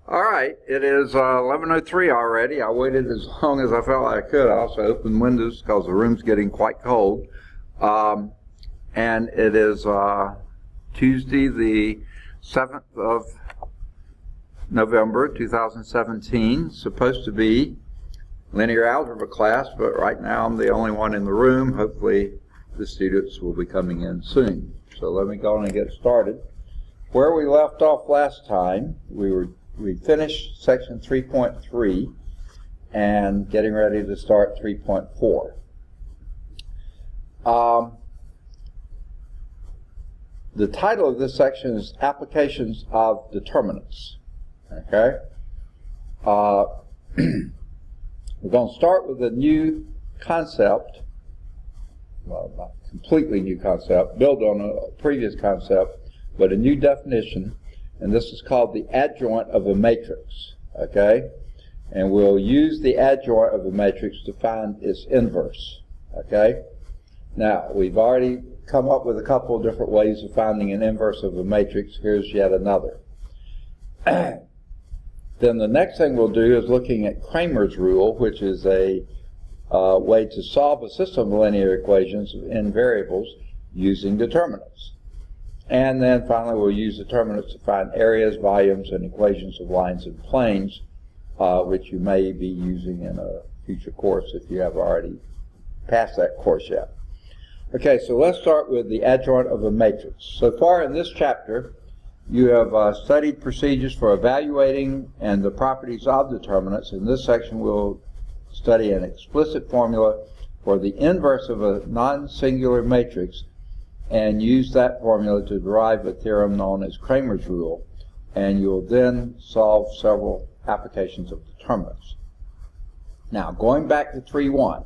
All right, it is 11:03 already. I waited as long as I felt like I could. I also opened windows because the room's getting quite cold. And it is Tuesday, the 7th of November, 2017. Supposed to be linear algebra class, but right now I'm the only one in the room. Hopefully the students will be coming in soon. So let me go on and get started. Where we left off last time, we finished section 3.3 and getting ready to start 3.4. The title of this section is Applications of Determinants. Okay? We're going to start with a new concept, well, not completely new concept, build on a previous concept, but a new definition, and this is called the adjoint of a matrix. Okay? And we'll use the adjoint of a matrix to find its inverse. Okay? Now, we've already come up with a couple of different ways of finding an inverse of a matrix. Here's yet another. Then the next thing we'll do is looking at Cramer's rule, which is a way to solve a system of linear equations in variables using determinants. And then finally we'll use determinants to find areas, volumes, and equations of lines and planes, which you may be using in a future course if you have already passed that course yet. Okay, so let's start with the adjoint of a matrix. So far in this chapter, you have studied procedures for evaluating and the properties of determinants. In this section, we'll study an explicit formula for the inverse of a non-singular matrix and use that formula to derive a theorem known as Cramer's rule. And you'll then solve several applications of determinants. Now, going back to 3.1,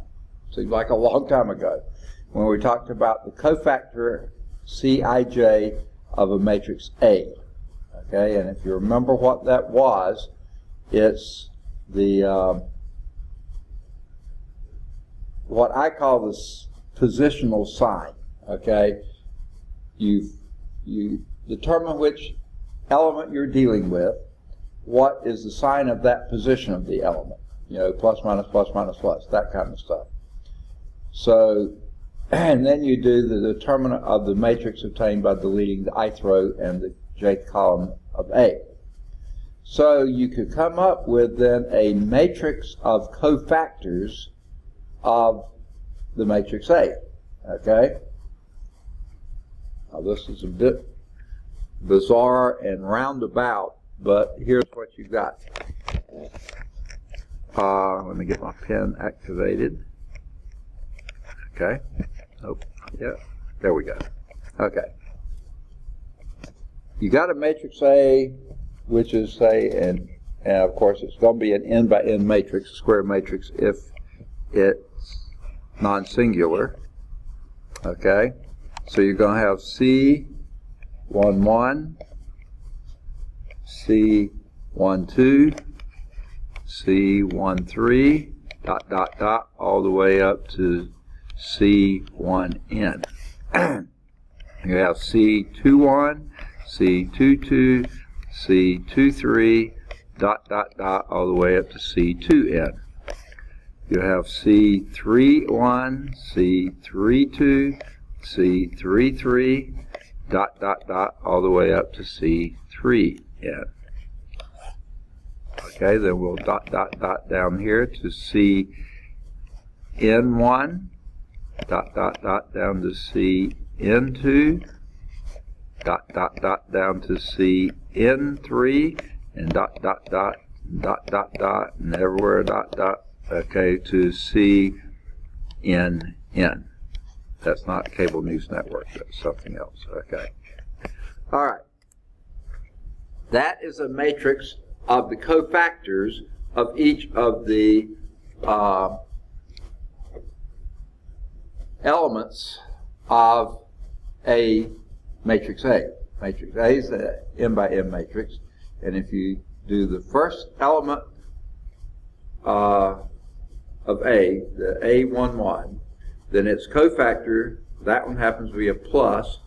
seems like a long time ago, when we talked about the cofactor Cij of a matrix A. Okay, and if you remember what that was, it's the what I call this positional sign. Okay, you determine which element you're dealing with, what is the sign of that position of the element, plus, minus, that kind of stuff. So, and then you do the determinant of the matrix obtained by deleting the ith row and the jth column of A. So you could come up with then a matrix of cofactors of the matrix A. Okay? Now this is a bit bizarre and roundabout, but here's what you got. Let me get my pen activated. Okay. Oh, yeah. There we go. Okay. You got a matrix A, which is, say, and of course it's going to be an n by n matrix, a square matrix, if it's non-singular. Okay. So you're going to have C11, C12, C13, all the way up to C1n. You have C21, C22, C23, all the way up to C2n. You have C31, C32, C33, all the way up to C3n. Okay, then we'll down here to CN1, down to CN2, down to CN3, and and everywhere okay, to CNN. That's not Cable News Network, that's something else. Okay. All right. That is a matrix of the cofactors of each of the elements of a matrix A. Matrix A is the n by n matrix, and if you do the first element of A, the A11, then its cofactor, that one happens to be a plus,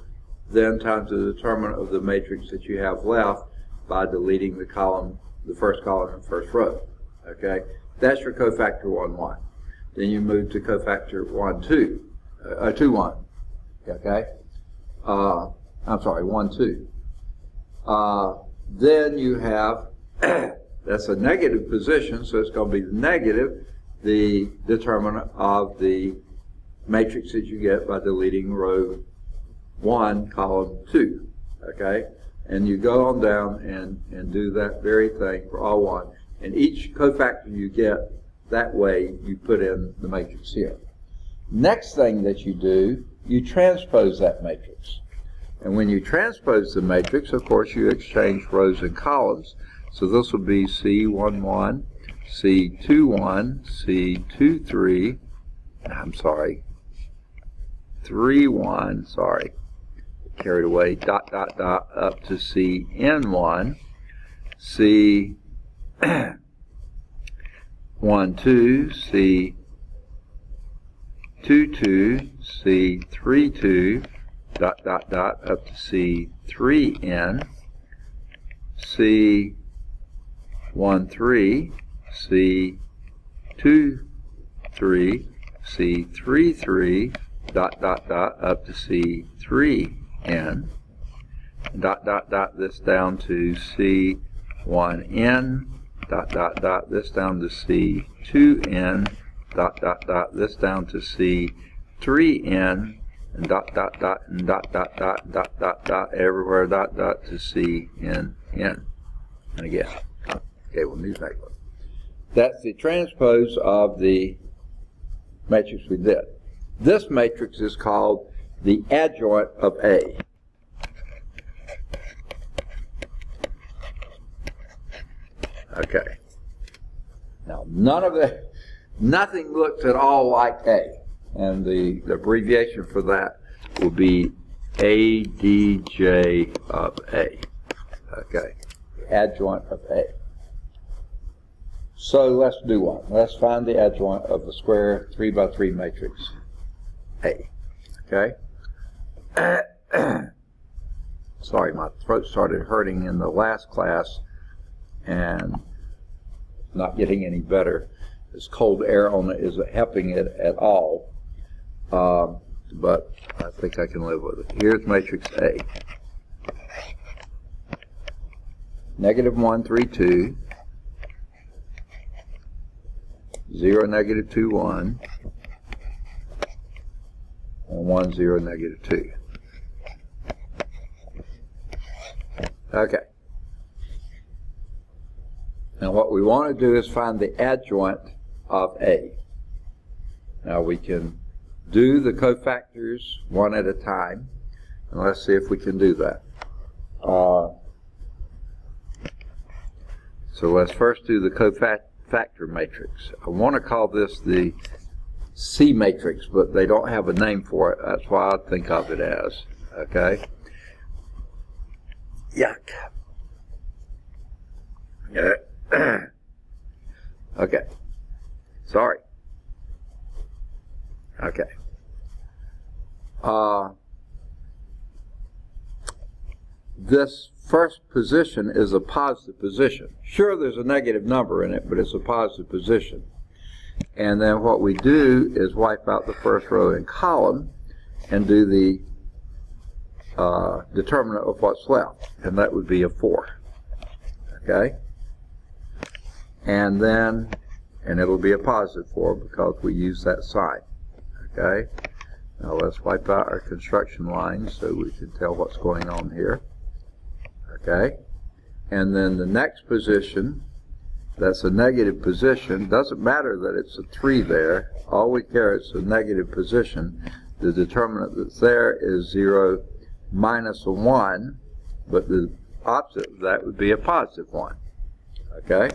then times the determinant of the matrix that you have left by deleting the column the first column and first row. Okay, that's your cofactor 1, 1. Then you move to cofactor 1, 2, 2, 1. Okay, I'm sorry, 1, 2. Then you have that's a negative position, so it's going to be negative, the determinant of the matrix that you get by deleting row 1, column 2. Okay, and you go on down and do that very thing for all 1. And each cofactor you get that way, you put in the matrix here. Next thing that you do, you transpose that matrix. And when you transpose the matrix, of course, you exchange rows and columns. So this will be C11, C21, C23, I'm sorry, 31, sorry, carried away, dot, dot, dot, up to CN1, C 1, 2, C 2, 2, C 3, 2, dot, dot, dot, up to C 3N, C 1, 3, C 2, 3, C 3, 3, dot, dot, dot, up to C 3N, dot, dot, dot, this down to C 1N, dot, dot, dot, this down to C2N, dot, dot, dot, this down to C3N, and dot, dot, dot, and dot, dot, dot, dot, dot, dot, everywhere, dot, dot, to CNN. And again, okay, we'll move back. That's the transpose of the matrix we did. This matrix is called the adjoint of A. Okay. Now, nothing looks at all like A, and the abbreviation for that will be ADJ of A. Okay, adjoint of A. So let's do one. Let's find the adjoint of the square 3 by 3 matrix A. Okay. Sorry, my throat started hurting in the last class and not getting any better. This cold air on it isn't helping it at all, but I think I can live with it. Here's matrix A. Negative 1, 3, 2, 0, negative 2, 1, and 1, 0, negative 2. Okay. Now what we want to do is find the adjoint of A. Now we can do the cofactors one at a time, and let's see if we can do that. So let's first do the cofactor matrix. I want to call this the C matrix, but they don't have a name for it. That's why I think of it as. Okay. Yuck. Okay. Sorry. Okay. This first position is a positive position. Sure, there's a negative number in it, but it's a positive position. And then what we do is wipe out the first row and column and do the determinant of what's left, and that would be a 4. Okay? And then, and it'll be a positive 4 because we use that sign. Okay? Now let's wipe out our construction lines so we can tell what's going on here. Okay? And then the next position, that's a negative position. Doesn't matter that it's a 3 there. All we care is a negative position. The determinant that's there is 0 minus a 1, but the opposite of that would be a positive 1. Okay?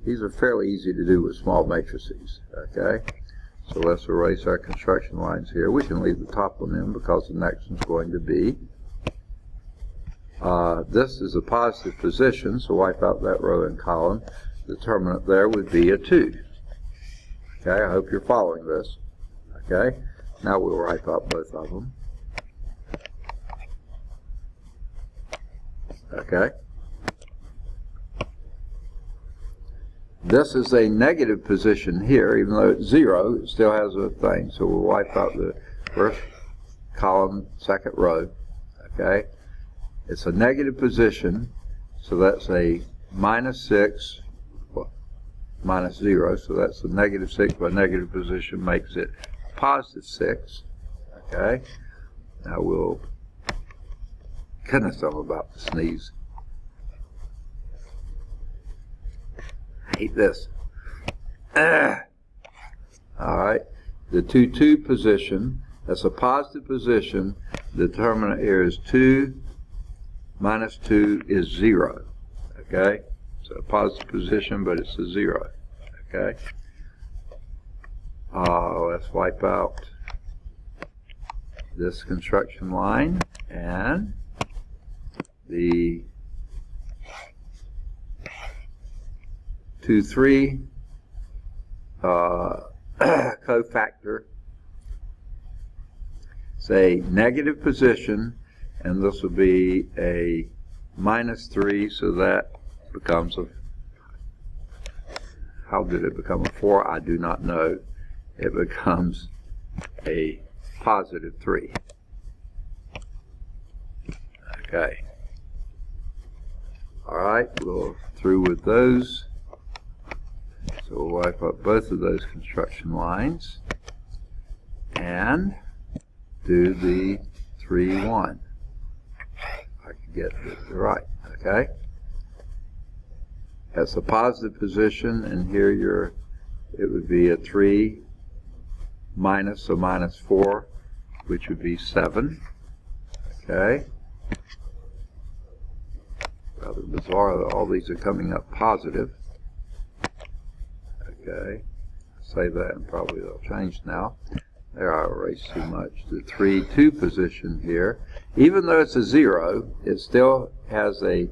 These are fairly easy to do with small matrices. Okay? So let's erase our construction lines here. We can leave the top one in because the next one's going to be this is a positive position, so wipe out that row and column. The determinant there would be a 2. Okay, I hope you're following this. Okay, now we'll wipe out both of them. Okay, this is a negative position here, even though it's 0, it still has a thing. So we'll wipe out the first column, second row. Okay, it's a negative position, so that's a -6, well, -0, so that's a -6 by negative position makes it +6. Okay, now we'll, goodness, I'm about to sneeze. I hate this. Alright, the 2, position, that's a positive position. The determinant here is 2 minus 2 is 0. Okay, so a positive position, but it's a 0. Okay, let's wipe out this construction line, and the 2, 3 cofactor. It's a negative position, and this will be a -3, so that becomes a, how did it become a 4? I do not know. It becomes a +3. Okay. Alright, we're through with those. So we'll wipe up both of those construction lines and do the 3, 1. I can get it right. Okay. That's a positive position, and here it would be a 3 minus a -4, which would be 7. Okay. Rather bizarre that all these are coming up positive. Okay. Say that and probably they'll change now. There, I erased too much. The 3, 2 position here, even though it's a 0, it still has a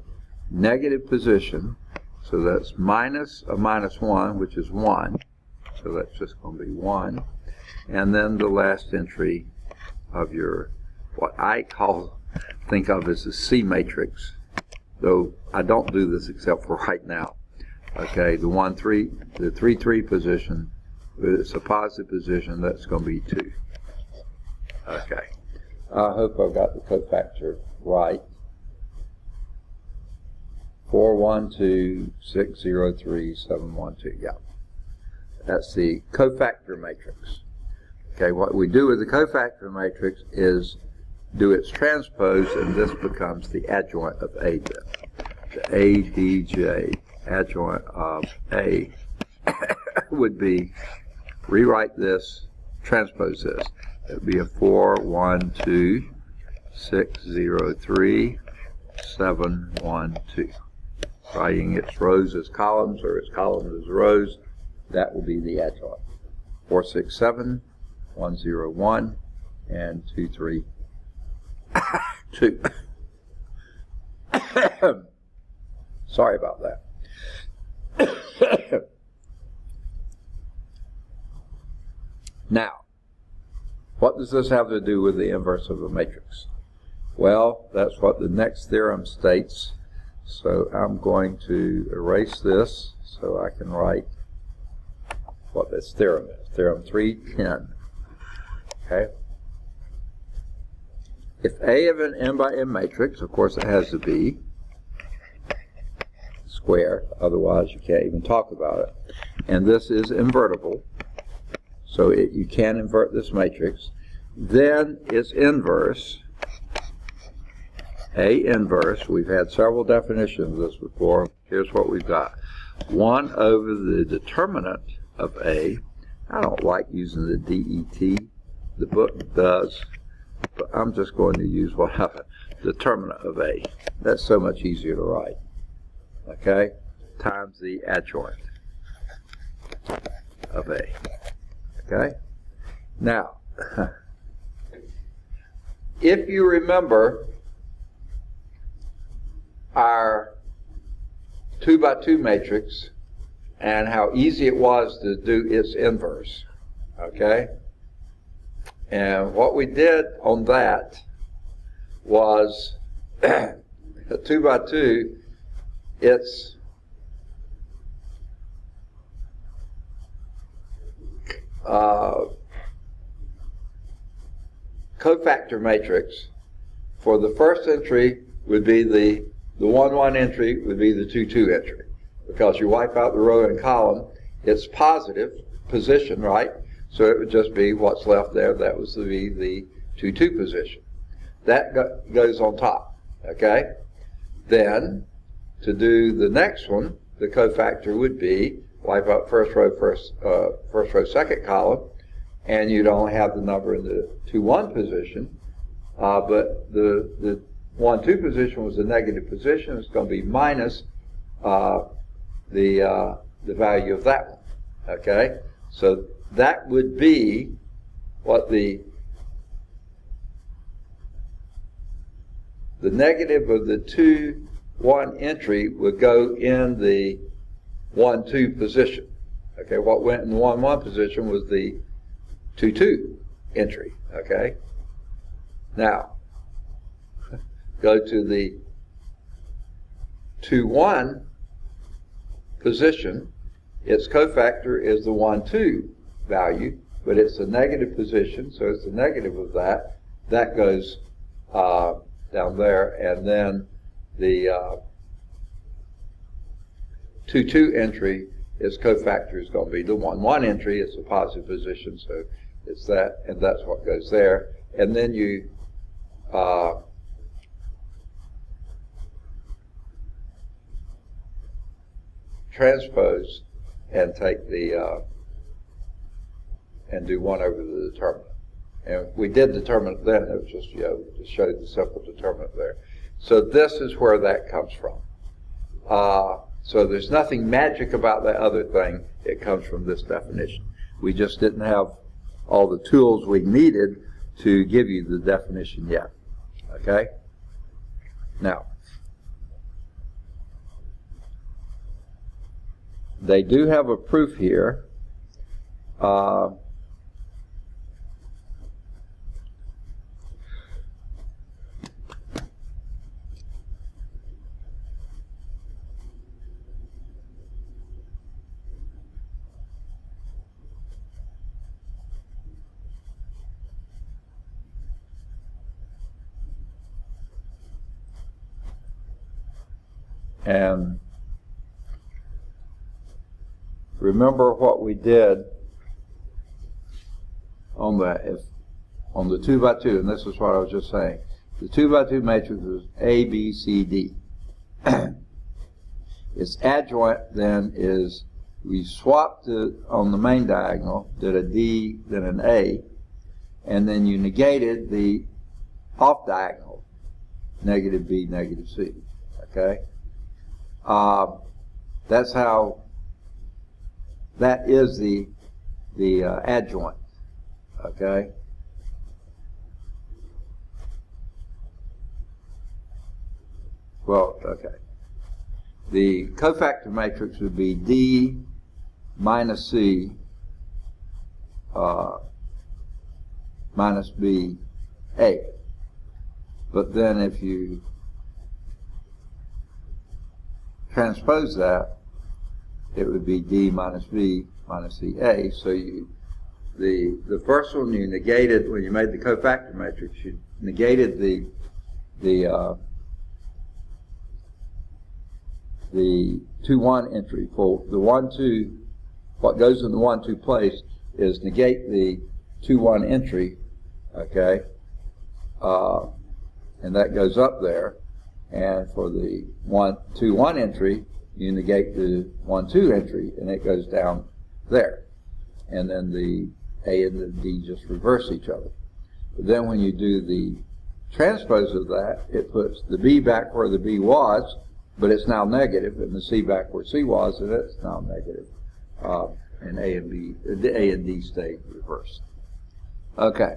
negative position. So that's minus a -1, which is 1. So that's just going to be 1. And then the last entry of your, what I think of as a C matrix, though I don't do this except for right now. Okay, the 1, 3, the 3, 3 position, it's a positive position, that's going to be 2. Okay, I hope I've got the cofactor right. 412,603,712. Yeah, that's the cofactor matrix. Okay, what we do with the cofactor matrix is do its transpose, and this becomes the adjoint of A then. The ADJ adjoint of A would be, rewrite this, transpose this. It would be a 412,603,712. Writing its rows as columns or its columns as rows, that will be the adjoint. 467,101 and 232. Sorry about that. Now, what does this have to do with the inverse of a matrix? Well, that's what the next theorem states. So I'm going to erase this so I can write what this theorem is. Theorem 310. Okay. If A of an n by n matrix, of course it has to be square, otherwise you can't even talk about it. And this is invertible, so you can invert this matrix. Then its inverse, A inverse, we've had several definitions of this before. Here's what we've got. 1 over the determinant of A. I don't like using the DET. The book does, but I'm just going to use what determinant of A. That's so much easier to write. Okay? Times the adjoint of A. Okay? Now, if you remember our 2 by 2 matrix and how easy it was to do its inverse, okay? And what we did on that was a 2 by 2, its cofactor matrix, for the first entry would be the 1-1 entry would be the 2-2 entry. Because you wipe out the row and column, it's positive position, right? So it would just be what's left there. That was to be the 2-2 position. That goes on top, okay? Then, to do the next one, the cofactor would be wipe out first row, second column, and you'd only have the number in the 2-1 position, but the 1-2 position was a negative position. It's going to be minus the value of that one, okay? So that would be what the negative of the 2-1 entry would go in the 1-2 position. Okay, what went in the 1-1 position was the 2-2 entry. Okay, now go to the 2-1 position. Its cofactor is the 1-2 value, but it's a negative position, so it's the negative of that. That goes down there, and then the 2-2 entry, its cofactor is going to be the 1-1 entry. It's a positive position, so it's that, and that's what goes there. And then you transpose and take the and do 1 over the determinant. And we did determinant then. It was just, you know, to show the simple determinant there. So this is where that comes from. So there's nothing magic about that other thing. It comes from this definition. We just didn't have all the tools we needed to give you the definition yet. Okay? Now, they do have a proof here. And remember what we did on the 2x2, and this is what I was just saying. The 2x2 matrix is A, B, C, D. Its adjoint then is, we swapped it on the main diagonal, did a D, then an A, and then you negated the off diagonal, negative B, negative C. Okay? That's how, that is the adjoint. Okay? Well, okay. The cofactor matrix would be D minus C minus B A. But then if you transpose that, it would be D minus B minus C A. So you, the first one you negated when you made the cofactor matrix, you negated the 2-1 entry. For the 1-2, what goes in the 1-2 place is negate the 2-1 entry, okay, and that goes up there. And for the 2-1 entry, you negate the 1-2 entry, and it goes down there. And then the A and the D just reverse each other. But then when you do the transpose of that, it puts the B back where the B was, but it's now negative, and the C back where C was, and it's now negative. And A and B, the A and D stay reversed. Okay.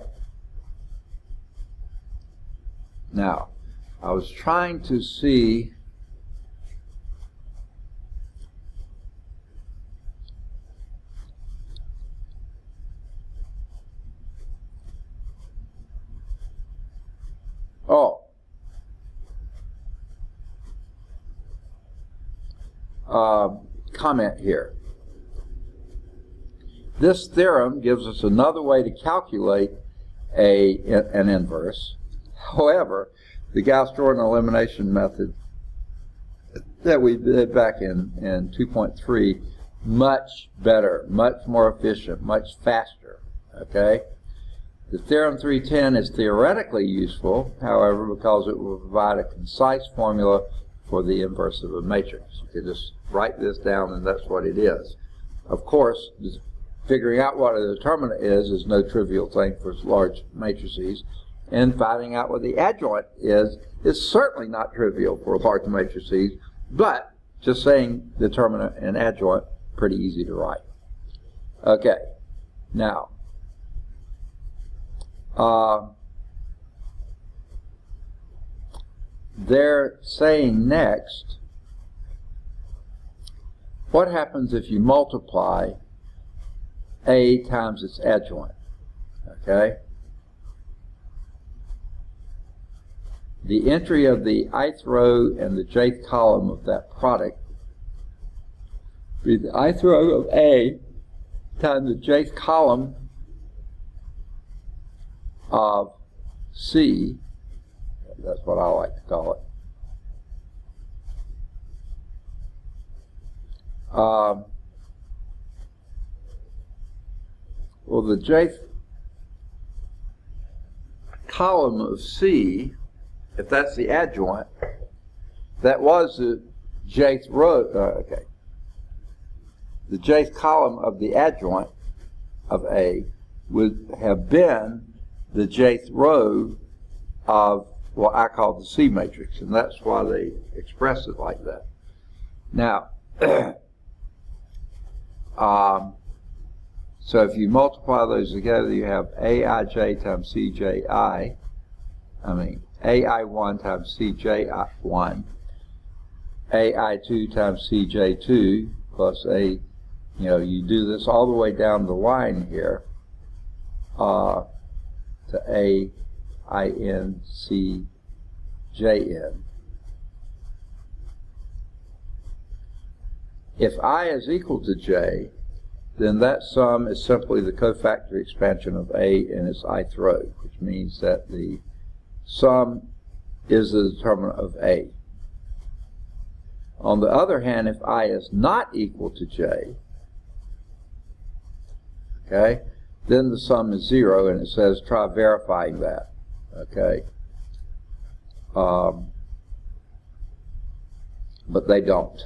Now, I was trying to see comment here. This theorem gives us another way to calculate an inverse. However, the Gauss-Jordan elimination method that we did back in 2.3, much better, much more efficient, much faster, okay? The Theorem 310 is theoretically useful, however, because it will provide a concise formula for the inverse of a matrix. You can just write this down and that's what it is. Of course, figuring out what a determinant is no trivial thing for large matrices, and finding out what the adjoint is certainly not trivial for large matrices, but just saying determinant and adjoint, pretty easy to write. Okay, now, they're saying next, what happens if you multiply A times its adjoint? Okay? The entry of the ith row and the jth column of that product be the ith row of A times the jth column of C. That's what I like to call it. Well, the jth column of C, if that's the adjoint, that was the jth row, okay. The jth column of the adjoint of A would have been the jth row of what I call the C matrix, and that's why they express it like that. Now, so if you multiply those together, you have Aij times Cji, Ai1 times Cj1, Ai2 times Cj2, plus you do this all the way down the line here, to Aincjn. If I is equal to j, then that sum is simply the cofactor expansion of A in its ith row, which means that the sum is the determinant of A. On the other hand, if I is not equal to j, okay, then the sum is 0, and it says try verifying that, okay? But they don't.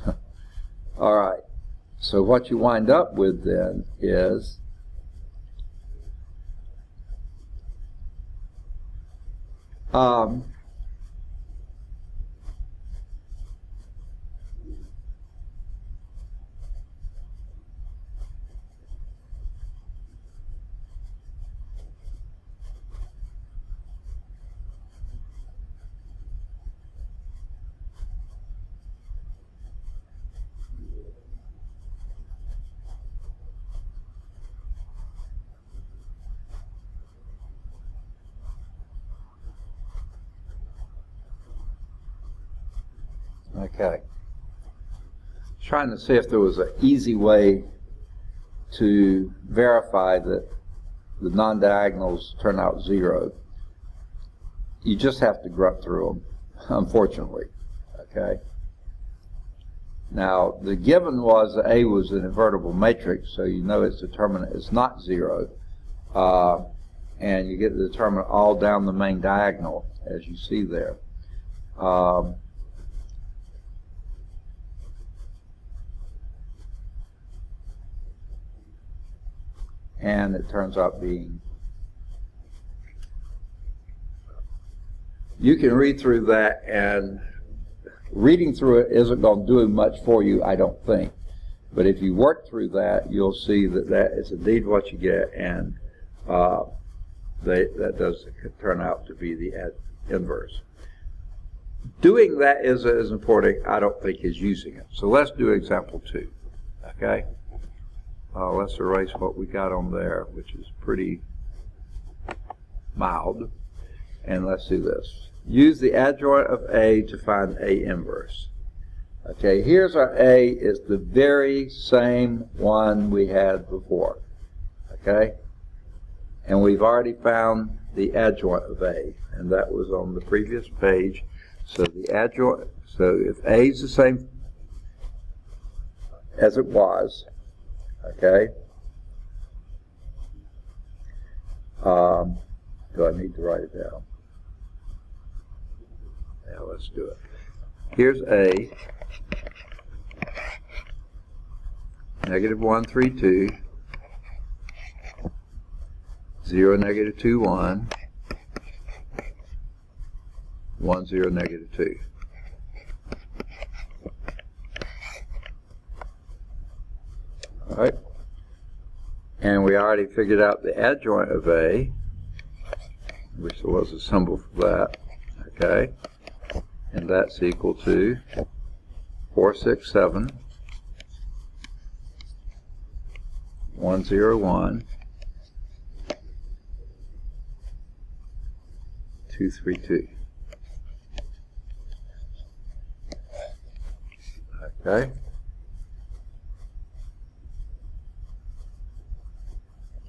All right, so what you wind up with then is okay. Trying to see if there was an easy way to verify that the non-diagonals turn out 0. You just have to grunt through them, unfortunately. Okay. Now, the given was that A was an invertible matrix, so you know its determinant is not 0. And you get the determinant all down the main diagonal, as you see there. And it turns out being, you can read through that, and reading through it isn't going to do much for you, I don't think. But if you work through that, you'll see that that is indeed what you get, and that does turn out to be the inverse. Doing that is as important, I don't think, as using it. So let's do example 2, okay? Let's erase what we got on there, which is pretty mild. And let's do this. Use the adjoint of A to find A inverse. Okay, here's our A. It's the very same one we had before. okay? And we've already found the adjoint of A, and that was on the previous page. So the adjoint, so if A is the same as it was, okay? Do I need to write it down? Yeah, let's do it. Here's A, negative 1, 3, 2, 0, negative 2, 1, 1, 0, negative 2. All right. And we already figured out the adjoint of A, which was a symbol for that, okay? And that's equal to 467, 101, 232. Okay?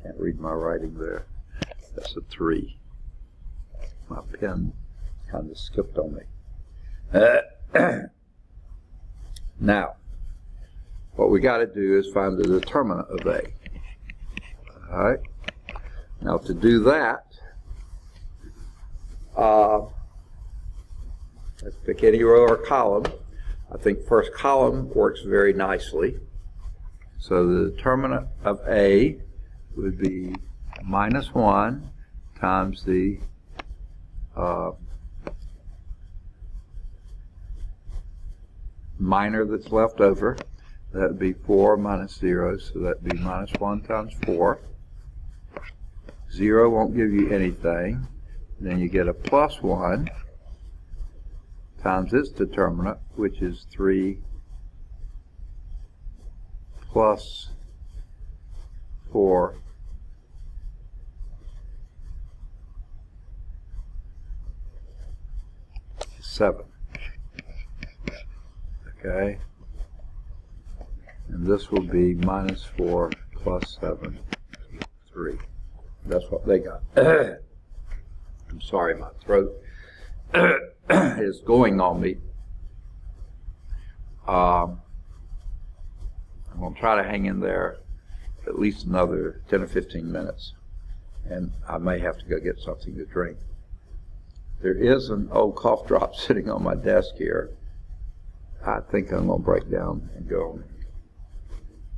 Can't read my writing there. That's a 3. My pen kind of skipped on me. Now, what we got to do is find the determinant of A. All right. Now, to do that, let's pick any row or column. I think first column works very nicely. So the determinant of A would be minus 1 times the minor that's left over. That would be 4 minus 0, so that would be minus 1 times 4. 0 won't give you anything. Then you get a plus 1 times its determinant, which is 3 plus 4 7. Okay, and this will be minus 4 plus 7, 3. That's what they got. I'm sorry, my throat is going on me. I'm going to try to hang in there at least another 10 or 15 minutes, and I may have to go get something to drink. There is an old cough drop sitting on my desk here. I think I'm going to break down and go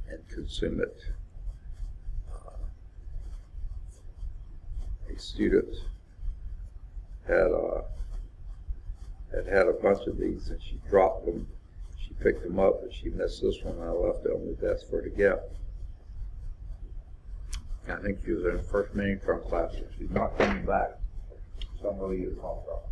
and consume it. A student had a bunch of these, and she dropped them. She picked them up, but she missed this one, and I left it on the desk for her to get. I think she was in her first mini term class, so she's not coming back. So I'm going to use a cough drop.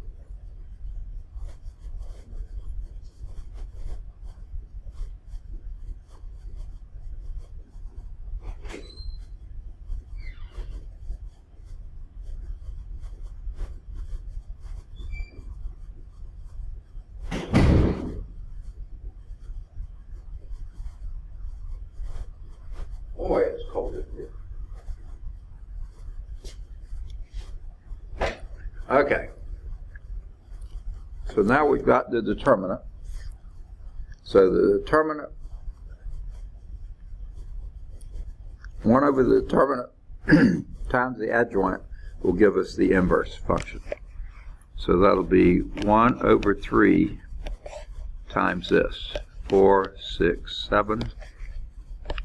Boy, it's cold in here. Okay. So now we've got the determinant. So the determinant, 1 over the determinant times the adjoint will give us the inverse function. So that'll be 1 over 3 times this, 4, 6, 7,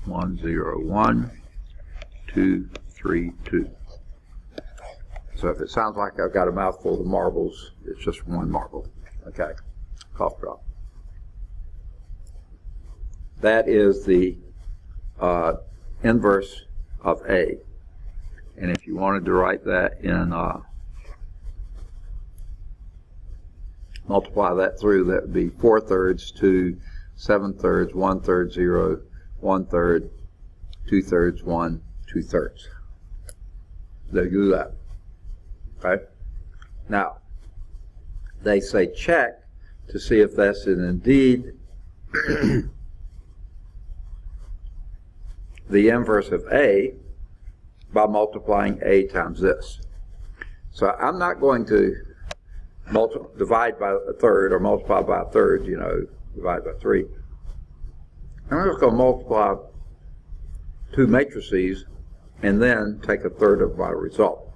1, 0, 1, 2, 3, 2. So if it sounds like I've got a mouthful of marbles, it's just one marble. Okay, cough drop. That is the inverse of A. And if you wanted to write that in, multiply that through, that would be 4/3, 2, 7/3, 1/3, 0, 1/3, 2/3, 1, 2/3. They do that. Okay? Now, they say check to see if that's indeed the inverse of A, by multiplying A times this. So I'm not going to divide by a third or multiply by a third, you know, divide by 3. I'm just going to multiply two matrices and then take a third of my result.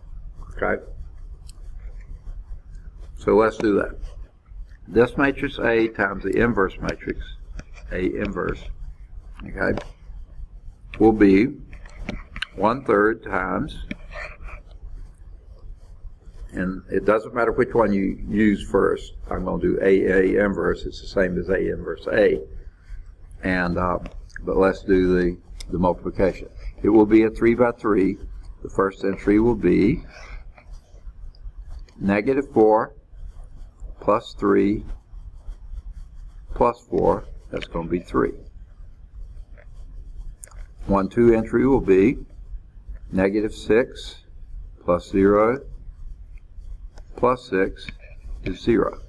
Okay? So let's do that. This matrix A times the inverse matrix, A inverse, okay, will be 1/3 times, and it doesn't matter which one you use first. I'm going to do A inverse. It's the same as A inverse A. And but let's do the multiplication. It will be a 3 by 3. The first entry will be -4 plus 3 plus 4. That's going to be 3. 1/2 entry will be -6 plus 0 plus 6 is 0.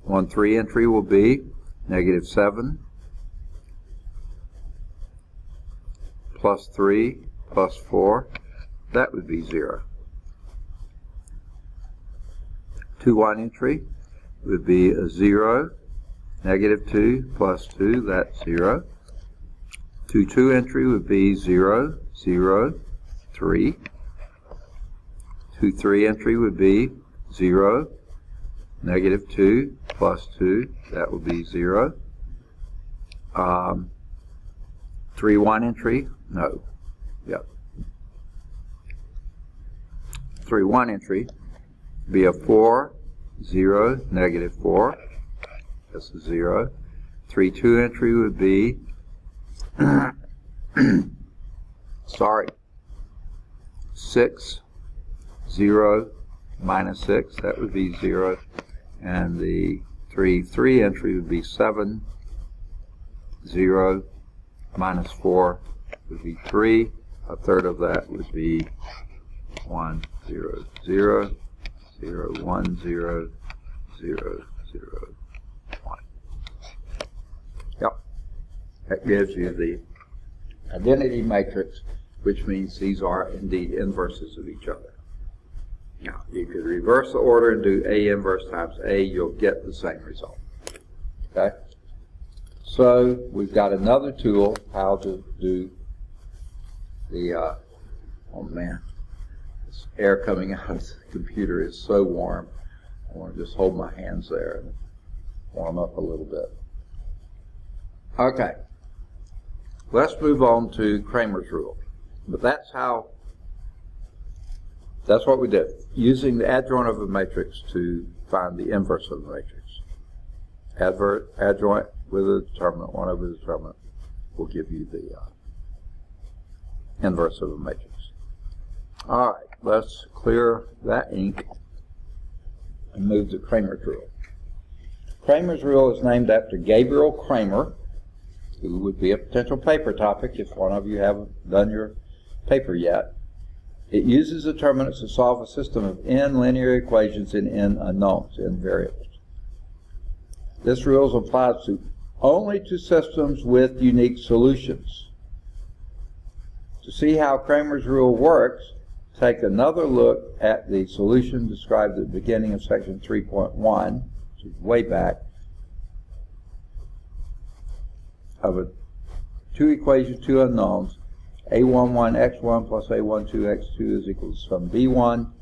1/3 entry will be -7 plus 3 plus 4. That would be 0. 2/1 entry would be a 0. -2 plus 2, that's 0. 2/2 entry would be 0, 0, 3. 2/3 entry would be 0, -2 plus 2, that would be 0. 3/1 entry, no, yep. 3/1 entry would be a 4, 0, -4. That's a 0. 3/2 entry would be, sorry, 6, 0, -6. That would be 0. And the 3/3 entry would be 7, 0, -4 would be 3. A third of that would be 1, 0, 0, 0, 1, 0, 0, 0. Yep, that gives you the identity matrix, which means these are indeed inverses of each other. Now, you could reverse the order and do A inverse times A, you'll get the same result. Okay? So, we've got another tool, how to do the, oh man, this air coming out of the computer is so warm. I want to just hold my hands there and warm up a little bit. Okay, let's move on to Cramer's rule. But that's what we did, using the adjoint of a matrix to find the inverse of the matrix. Adjoint with a determinant, 1 over the determinant, will give you the inverse of a matrix. All right, let's clear that ink and move to Cramer's rule. Cramer's rule is named after Gabriel Cramer, who would be a potential paper topic if one of you haven't done your paper yet. It uses determinants to solve a system of n linear equations in n unknowns, n variables. This rule applies only to systems with unique solutions. To see how Cramer's rule works, take another look at the solution described at the beginning of section 3.1, which is way back, of two equations, two unknowns. A11x1 plus A12x2 is equal to some b1.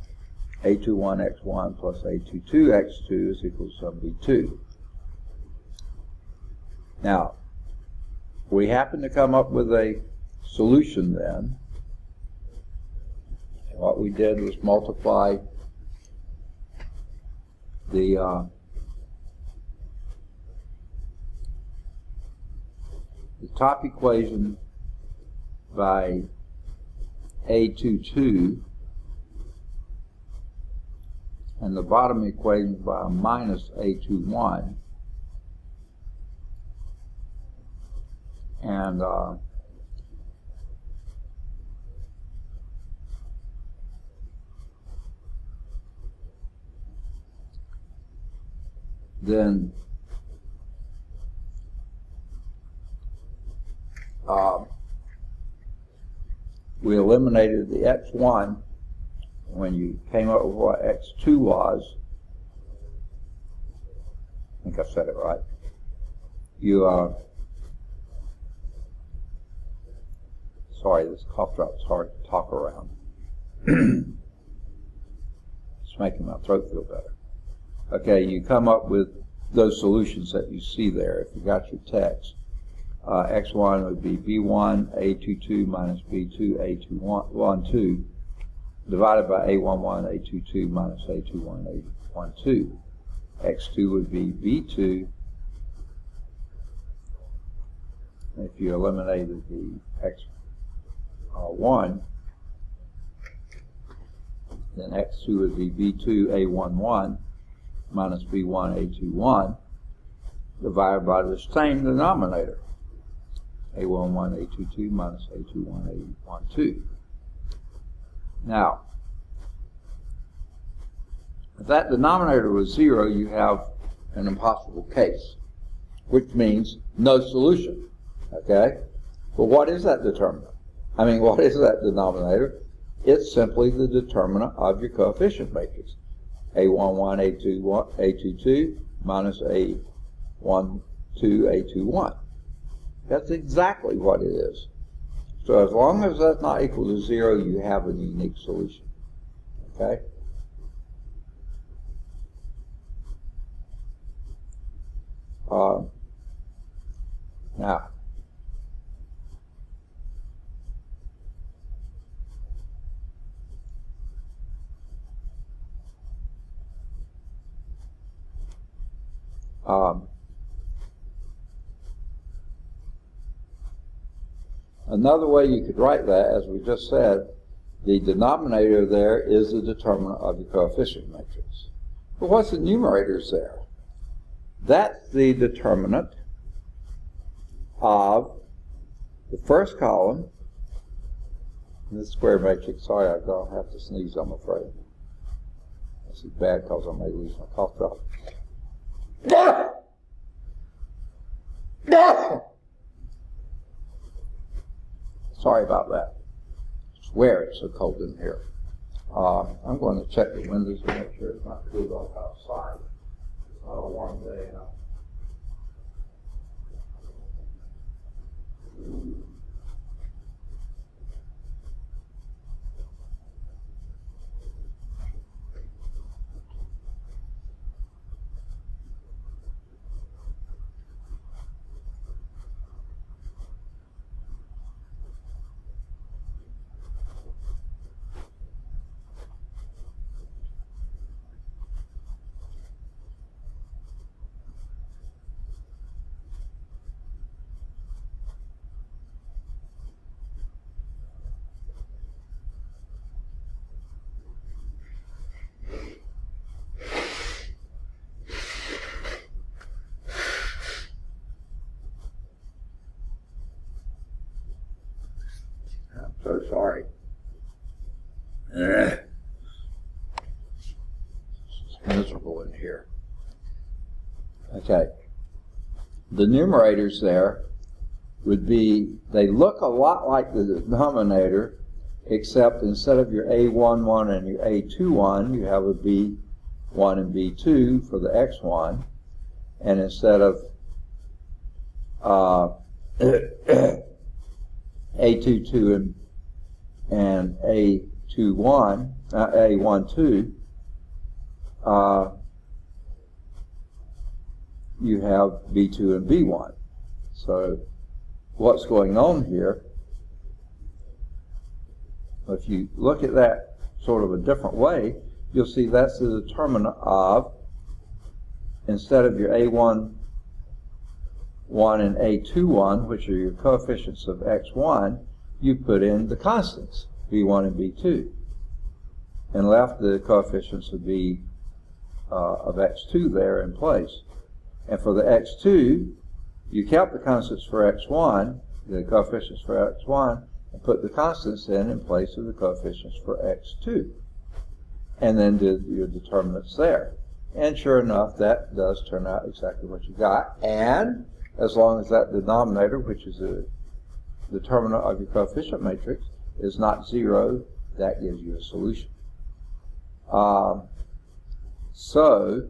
A21x1 plus A22x2 is equal to some b2. Now, we happen to come up with a solution then. And what we did was multiply the top equation by A22 and the bottom equation by minus A21, and then we eliminated the x1 when you came up with what x2 was. I think I said it right. You, sorry, this cough drop is hard to talk around. It's making my throat feel better. Okay, you come up with those solutions that you see there. If you got your text, x1 would be b1 a22 minus b2 a12 divided by a11 a22 minus a21 a12. x2 would be b2. If you eliminated the x1, then x2 would be b2 a11 minus b1 a21 divided by the same denominator, a11 a22 minus a21 a12. Now, if that denominator was 0, you have an impossible case, which means no solution. Okay? But what is that determinant? I mean, what is that denominator? It's simply the determinant of your coefficient matrix. A11, A22 minus A12, A21. That's exactly what it is. So as long as that's not equal to 0, you have a unique solution. Okay? Now, another way you could write that, as we just said, the denominator there is the determinant of your coefficient matrix. But what's the numerators there? That's the determinant of the first column in the square matrix. Sorry, I'm going to have to sneeze, I'm afraid. This is bad because I may lose my cough drop. Sorry about that. I swear it's so cold in here. I'm going to check the windows to make sure it's not cooled off outside. It's not a warm day now. So sorry. It's miserable in here. Okay. The numerators there would be, they look a lot like the denominator, except instead of your A11 and your A21, you have a B1 and B2 for the X1, and instead of A22 and A12, you have B2 and B1. So what's going on here, if you look at that sort of a different way, you'll see that's the determinant of, instead of your A11 and A21, which are your coefficients of X1, you put in the constants, B1 and B2, and left the coefficients of of X2 there in place. And for the X2, you kept the constants for X1, the coefficients for X1, and put the constants in place of the coefficients for X2, and then did your determinants there. And sure enough, that does turn out exactly what you got. And as long as that denominator, which is a determinant of your coefficient matrix, is not 0, that gives you a solution. So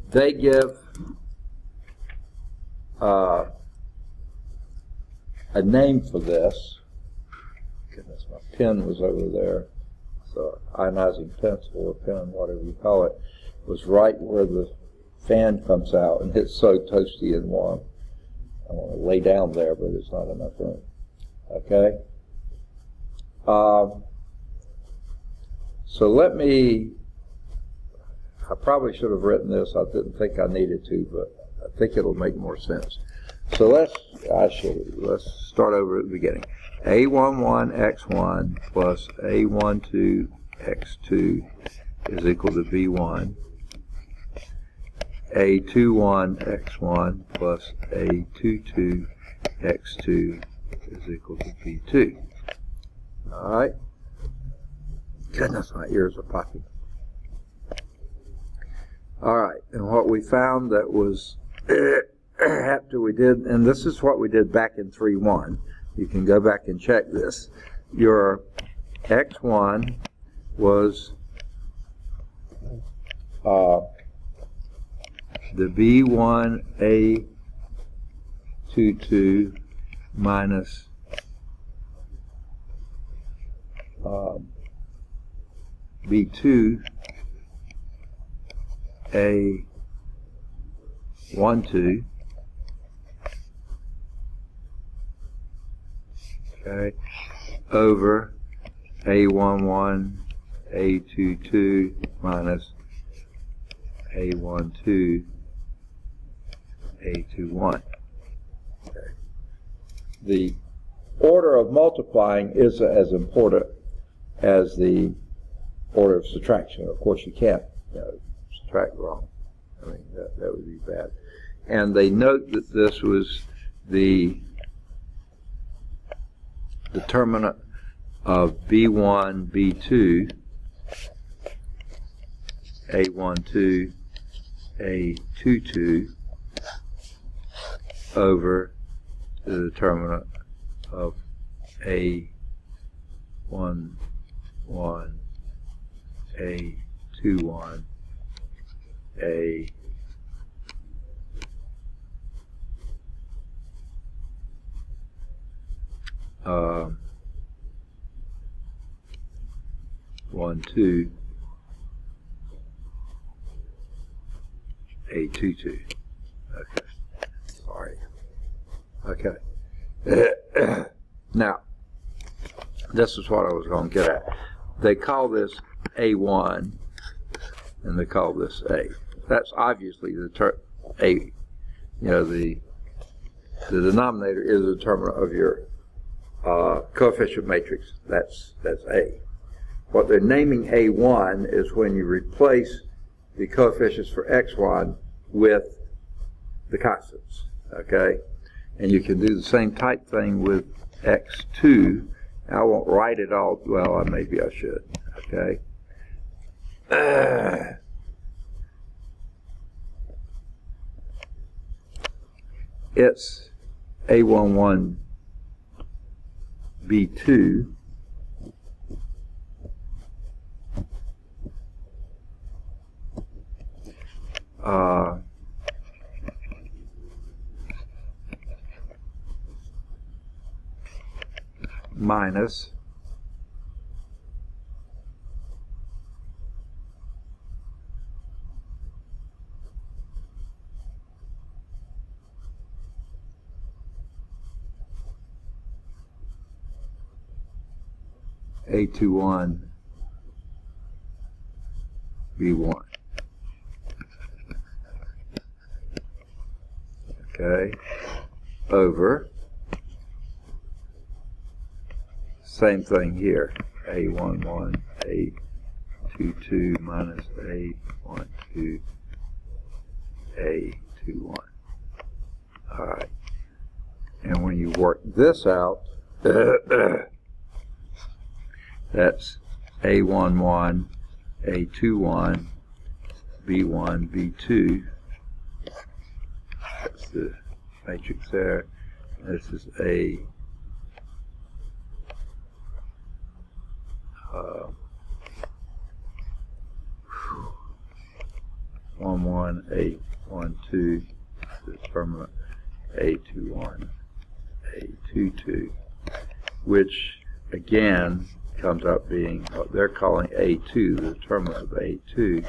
they give a name for this. Goodness, my pen was over there. So ionizing pencil or pen, whatever you call it, was right where the fan comes out, and it's so toasty and warm. I want to lay down there, but it's not enough room. Okay? So let me, I probably should have written this. I didn't think I needed to, but I think it'll make more sense. So let's start over at the beginning. A11x1 plus A12x2 is equal to B1. A21x1 plus A22x2 is equal to B2. All right. Goodness, my ears are popping. All right, and what we found that was after we did, and this is what we did back in 3.1. You can go back and check this. Your x1 was the B1A22 minus B2A12, okay, over A11 A22 minus A12 A21. Okay. The order of multiplying is as important as the order of subtraction. Of course, you can't subtract wrong. I mean, that would be bad. And they note that this was the determinant of B1, B2, A12, A22 over the determinant of A11, A21, A 1, 2, A22. Okay. Sorry. Okay. Now, this is what I was going to get at. They call this A1, and they call this A. That's obviously the A. The denominator is the determinant of your coefficient matrix. That's A. What they're naming A1 is when you replace the coefficients for x1 with the constants, okay? And you can do the same type thing with x2. I won't write it all, well, maybe I should, okay? It's A11 B2 minus A21 B1. Okay, over, same thing here, A11 A22 minus A12 A21. All right, and when you work this out, that's A11 A21 B1 B2. That's the matrix there. This is A 11A12, the determinant A21, A22, which again comes up being what they're calling A2, the determinant of A2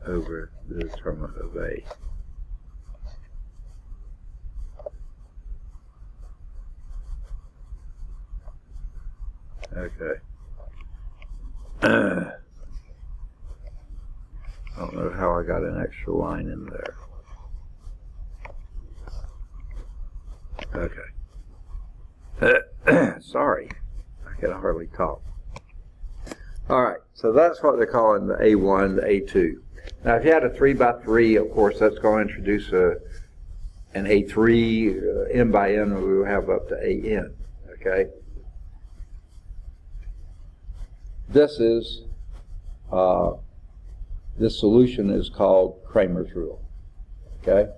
over the determinant of A. Okay. I don't know how I got an extra line in there. Okay. Sorry, I can hardly talk. All right, so that's what they're calling the A1, the A2. Now, if you had a 3x3, of course, that's going to introduce an A3, n by n, we will have up to AN, okay? This is, this solution is called Cramer's rule, okay?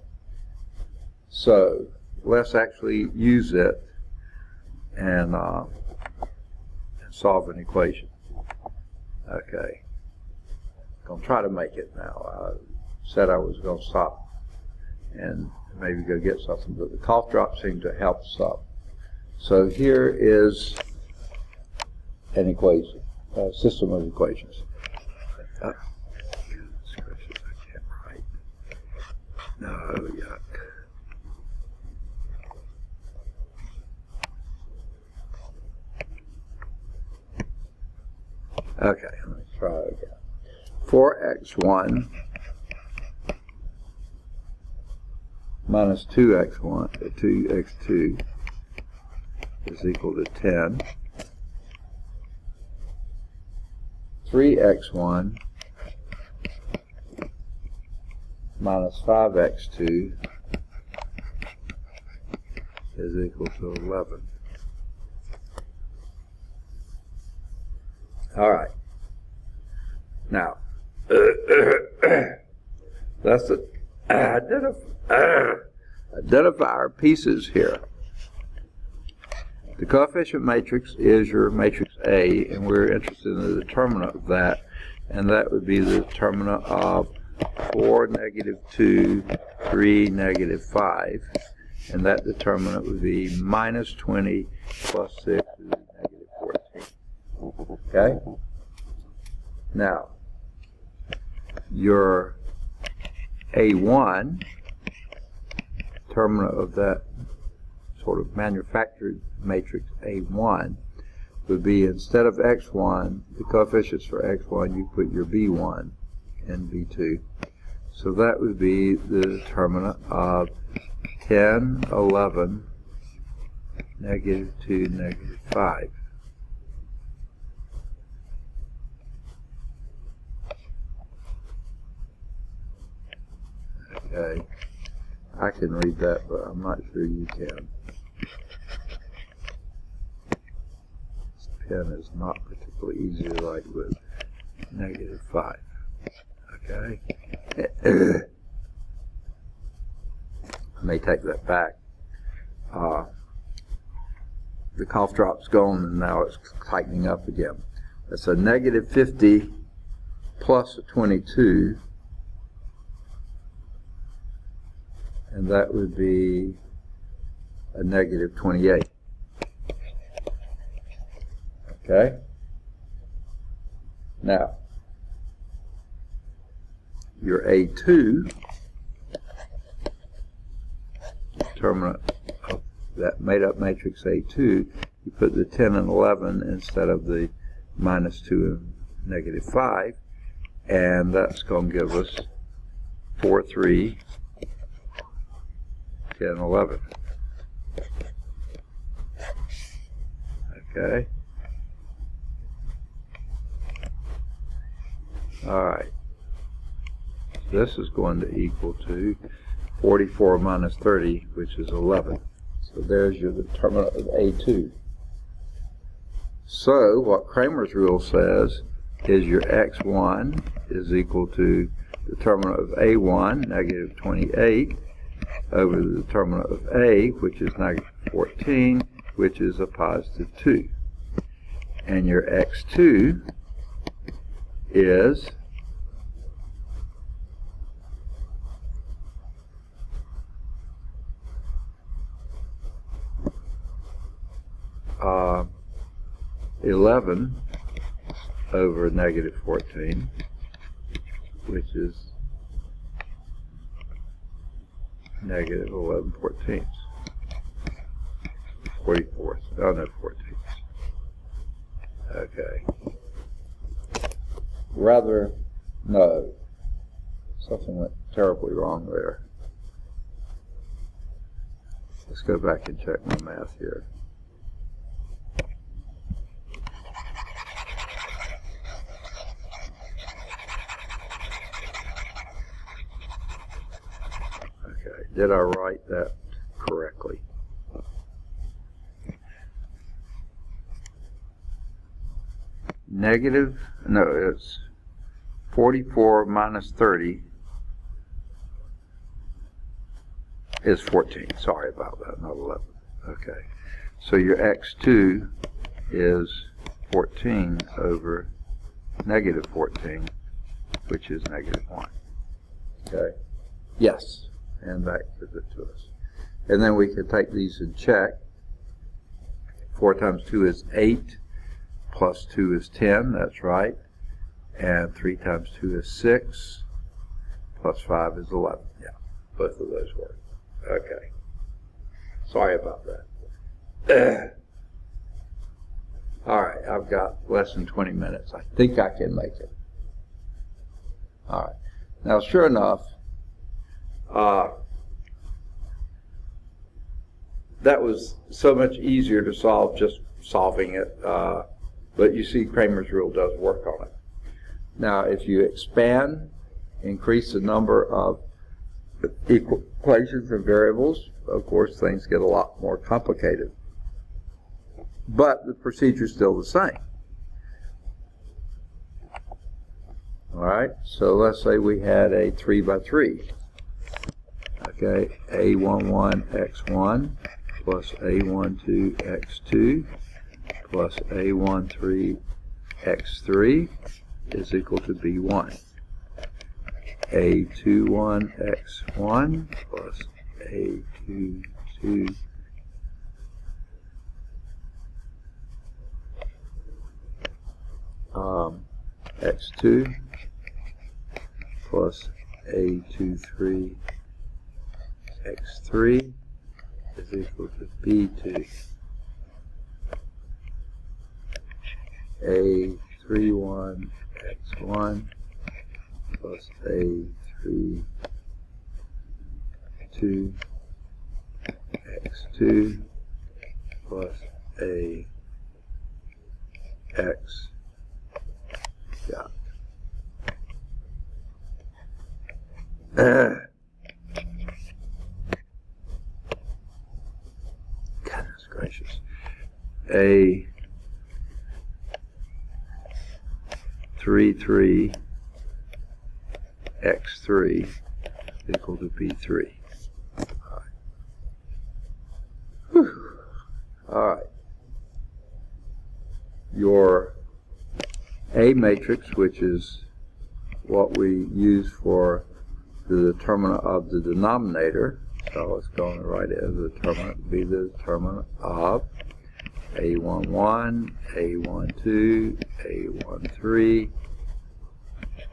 So, let's actually use it and solve an equation. Okay, I'm going to try to make it now. I said I was going to stop and maybe go get something, but the cough drops seem to help stop. So here is an equation, a system of equations. Goodness gracious, I can't write. No, yuck. Okay, let me try again. 4x1 minus 2x2 is equal to 10. 3x1 minus 5x2 is equal to 11. All right. Now, that's the identify our pieces here. The coefficient matrix is your matrix A, and we're interested in the determinant of that, and that would be the determinant of 4, -2, 3, -5, and that determinant would be minus 20 plus 6 is -14. Okay? Now, your A1, determinant of that sort of manufactured matrix A1, would be instead of x1, the coefficients for x1, you put your b1 and b2. So that would be the determinant of 10, 11, -2, -5. Okay, I can read that, but I'm not sure you can. This pen is not particularly easy to write with -5. Okay. I may take that back. The cough drop's gone and now it's tightening up again. That's a -50 plus a 22. And that would be a -28. Okay? Now, your A2, determinant of that made-up matrix A2, you put the 10 and 11 instead of the -2 and -5, and that's going to give us 4, 3, 10, 11. Okay. All right. This is going to equal to 44 minus 30, which is 11. So there's your determinant of A2. So what Cramer's rule says is your x1 is equal to determinant of A1, -28, over the determinant of A, which is 14, which is a positive 2. And your x2 is 11 over negative 14, which is negative 11/14. 44th. Oh no, 14th. Okay. No. Something went terribly wrong there. Let's go back and check my math here. Okay, did I write that correctly? It's 44 minus 30 is 14. Sorry about that, not 11. Okay, so your x2 is 14 over negative 14, which is negative 1. Okay, yes, and that gives it to us. And then we can take these and check. 4 times 2 is 8. Plus 2 is 10, that's right. And 3 times 2 is 6. Plus 5 is 11. Yeah, both of those work. Okay. Sorry about that. All right, I've got less than 20 minutes. I think I can make it. All right. Now, sure enough, that was so much easier to solve just solving it. But you see Kramer's rule does work on it. Now, if you expand, increase the number of equations and variables, of course, things get a lot more complicated. But the procedure is still the same. All right, so let's say we had a 3 by 3. Okay, A11x1 plus A12x2 plus A13x3 is equal to B1. A21x1 plus A22 x2 plus A23 x3 is equal to B2. A31 x1 plus A32 x2 plus A x dot. Goodness gracious. A33 x3 equal to B3. All right. Whew. All right. Your A matrix, which is what we use for the determinant of the denominator, so let's go and write it as the determinant, be the determinant of A11, A12, A13,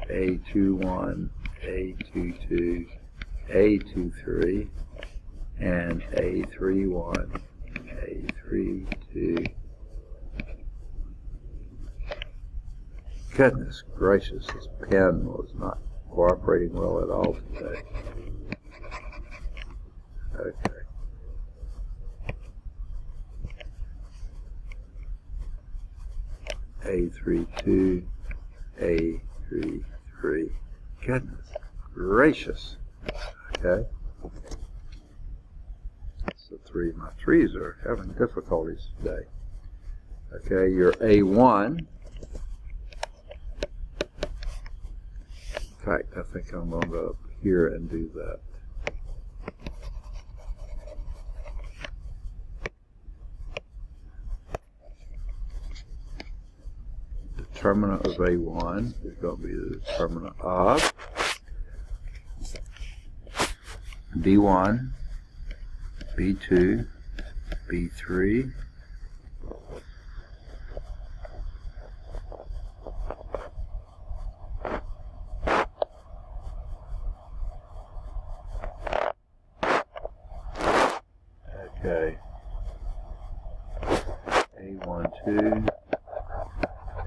A21, A22, A23, and A31, A32. Goodness gracious, this pen was not cooperating well at all today. Okay. A32, A33. Goodness gracious. Okay. So my threes are having difficulties today. Okay, your A1. In fact, I think I'm going to go up here and do that. determinant of A1 is going to be the determinant of B1, B2, B3, okay, A12,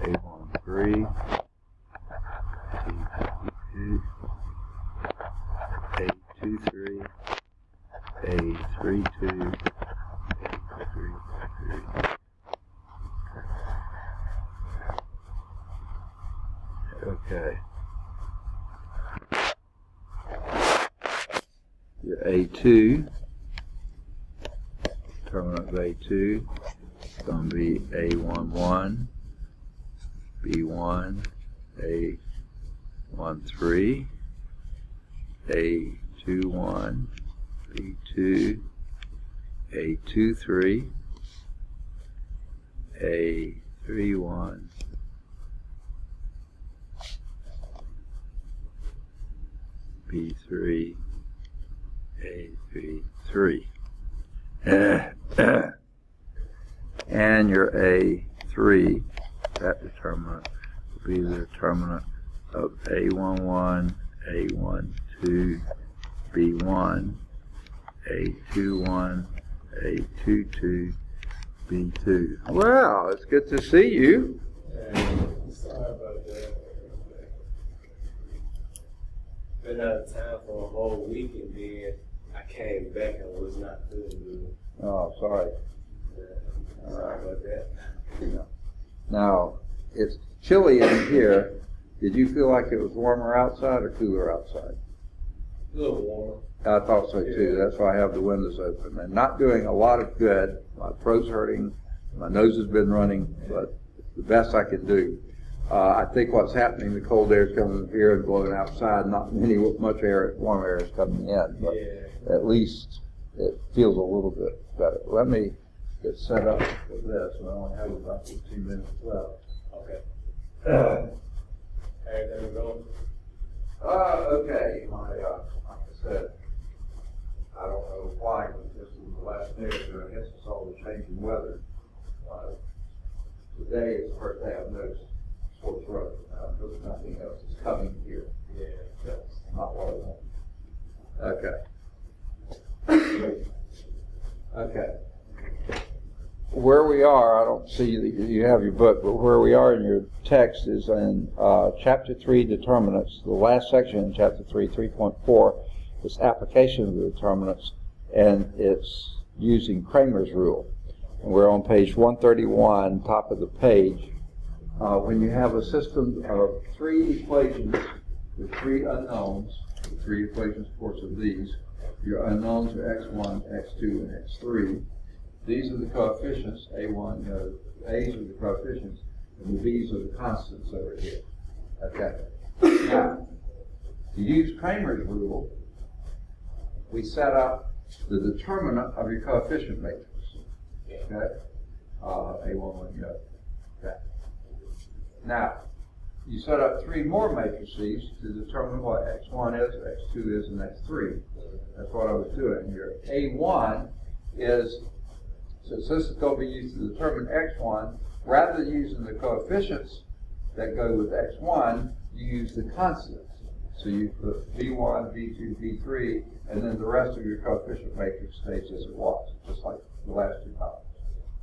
A13, A23, A32, okay. Your A2, determinant of A2, is going to be A11, B1, A13, A21, B2, A23, A31, B3, A33. And your A3, that determinant will be the determinant of A11, A12, B1, A21, A22, B2. Well, it's good to see you. Sorry about that. Been out of town for a whole week, and then I came back and was not feeling good. Oh, sorry. Sorry about that. Now, it's chilly in here. Did you feel like it was warmer outside or cooler outside? A little warmer. I thought so too. That's why I have the windows open. And not doing a lot of good. My throat's hurting. My nose has been running, but the best I can do. I think what's happening, the cold air is coming here and blowing outside. Not much air, warm air is coming in, but at least it feels a little bit better. Let me get set up for this. I only have about 15 minutes left. Okay. Everything going? Okay. Like I said, I don't know why, but this is the last day, so I guess it's all the changing weather. Today is the first day I've noticed sore throat. There's nothing else is coming here. Yeah. That's not what I want. Okay. Okay. Where we are, I don't see that you have your book, but where we are in your text is in Chapter 3, Determinants. The last section in Chapter 3, 3.4, is application of the determinants, and it's using Kramer's rule. And we're on page 131, top of the page. When you have a system of three equations with three unknowns, the three equations, of course, of these, your unknowns are x1, x2, and x3. These are the coefficients, A1, A's are the coefficients, and the B's are the constants over here. Okay. Now, to use Kramer's rule, we set up the determinant of your coefficient matrix. Okay? A11, okay. Now, you set up three more matrices to determine what x1 is, x2 is, and x3. That's what I was doing here. A1 is, since this is going to be used to determine x1, rather than using the coefficients that go with x1, you use the constants. So you put b1, b2, b3, and then the rest of your coefficient matrix stays as it was, just like the last two columns.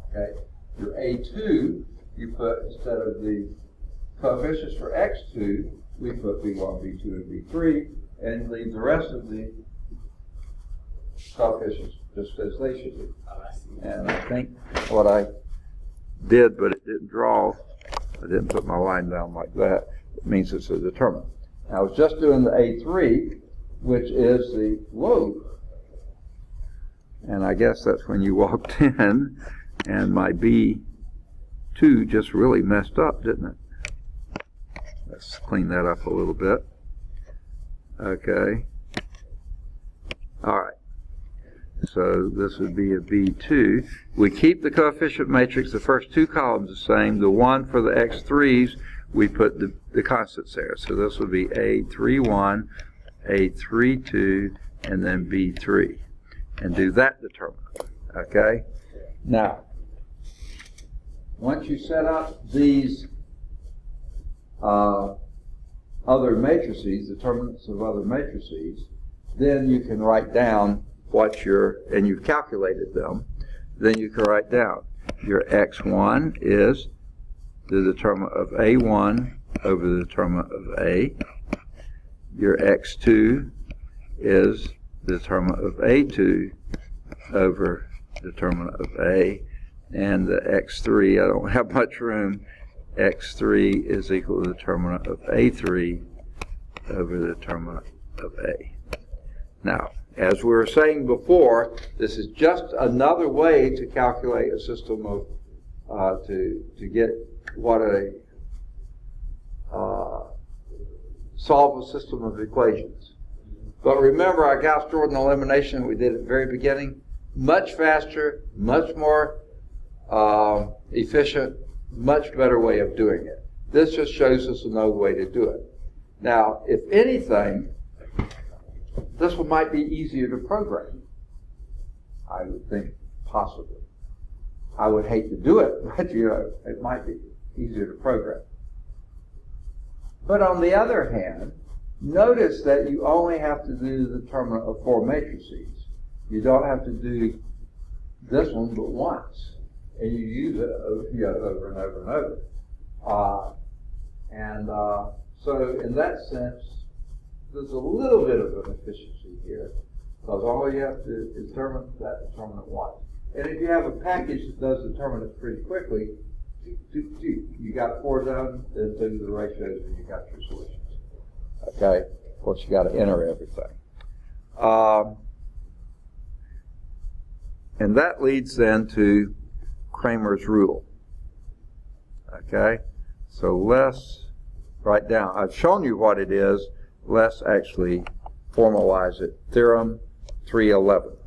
Okay? Your A2, you put, instead of the coefficients for x2, we put b1, b2, and b3, and leave the rest of the coefficients just as they should be. And I think what I did, but it didn't draw, I didn't put my line down like that, it means it's a determinant. I was just doing the A3, which is the load. And I guess that's when you walked in, and my B2 just really messed up, didn't it? Let's clean that up a little bit. Okay. All right. So this would be a B2. We keep the coefficient matrix, the first two columns the same. The one for the x3s, we put the constants there. So this would be A31, A32, and then B3. And do that determinant. Okay? Now, once you set up these other matrices, determinants of other matrices, then you can write down what and you've calculated them, then you can write down your x1 is the determinant of A1 over the determinant of A. Your x2 is the determinant of A2 over the determinant of A. And the x3, I don't have much room, x3 is equal to the determinant of A3 over the determinant of A. Now, as we were saying before, this is just another way to calculate a system of, to get what solve a system of equations. But remember our Gauss-Jordan elimination we did at the very beginning? Much faster, much more efficient, much better way of doing it. This just shows us another way to do it. Now, if anything, this one might be easier to program. I would think possibly. I would hate to do it, but it might be easier to program. But on the other hand, notice that you only have to do the determinant of 4 matrices. You don't have to do this one but once. And you use it over and over and over. So in that sense, there's a little bit of an efficiency here, because all you have to determine that determinant once. And if you have a package that does determinants pretty quickly, you got 4 done, then do the ratios and you got your solutions. Okay? Of course, you got to enter everything. And that leads then to Kramer's rule. Okay? So let's write down. I've shown you what it is. Let's actually formalize it. Theorem 311.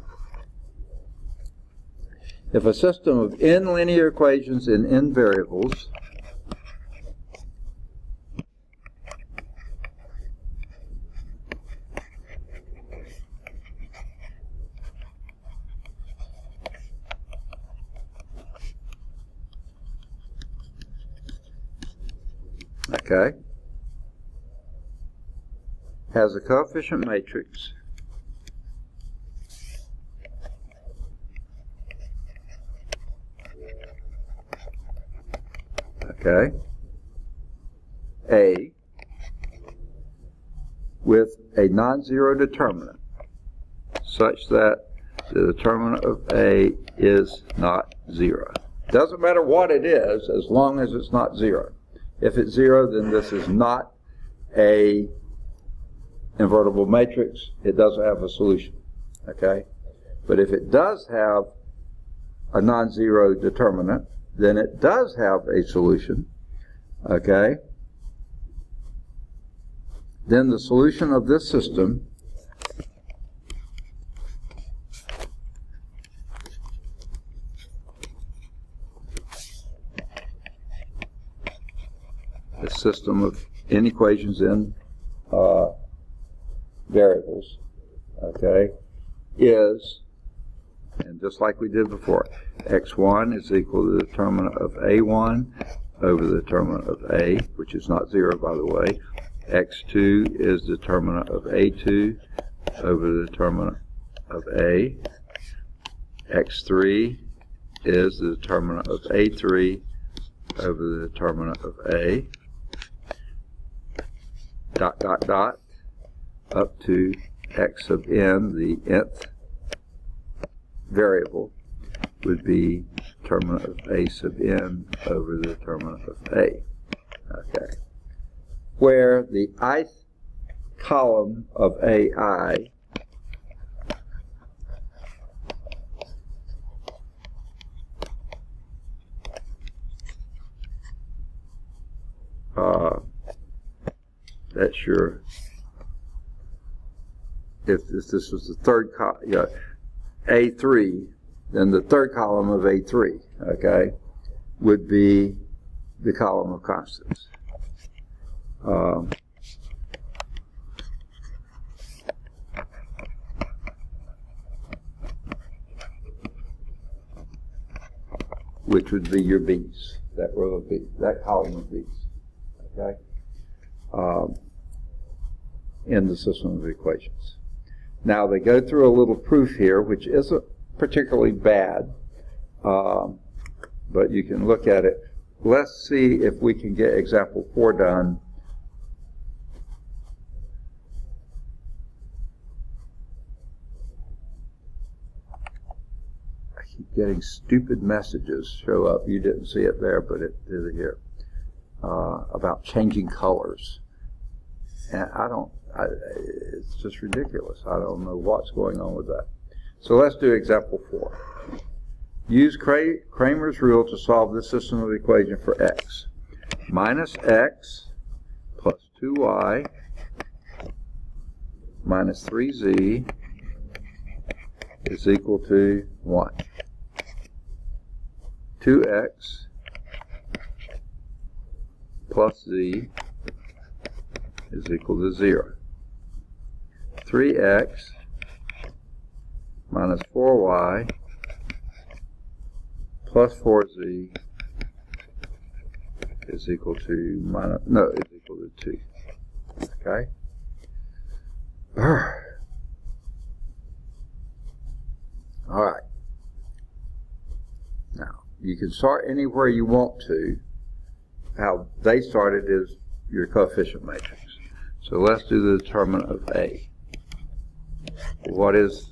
If a system of n linear equations in n variables has a coefficient matrix A with a non-zero determinant such that the determinant of A is not 0. Doesn't matter what it is as long as it's not 0. If it's 0, then this is not a invertible matrix. It doesn't have a solution. Okay? But if it does have a non-zero determinant, then it does have a solution. Okay? Then the solution of this system the system of n equations in variables, okay, is, and just like we did before, x1 is equal to the determinant of A1 over the determinant of A, which is not 0, by the way. x2 is the determinant of A2 over the determinant of A. x3 is the determinant of A3 over the determinant of A. Dot, dot, dot, up to x of n, the nth variable, would be determinant of a sub n over the determinant of A. Okay. Where the ith column of AI that's your, if this was the third column, A3, then the third column of A3, okay, would be the column of constants. which would be your B's, that row of B's, that column of B's, okay, in the system of equations. Now they go through a little proof here, which isn't particularly bad, but you can look at it. Let's see if we can get example 4 done. I keep getting stupid messages show up. You didn't see it there, but it did here, about changing colors. And it's just ridiculous. I don't know what's going on with that. So let's do example 4. Use Kramer's rule to solve this system of equation for x. Minus x plus 2y minus 3z is equal to 1. 2x plus z is equal to 0. 3x minus 4y plus 4z is equal to is equal to 2. Okay? All right. Now, you can start anywhere you want to. How they started is your coefficient matrix. So let's do the determinant of A. What is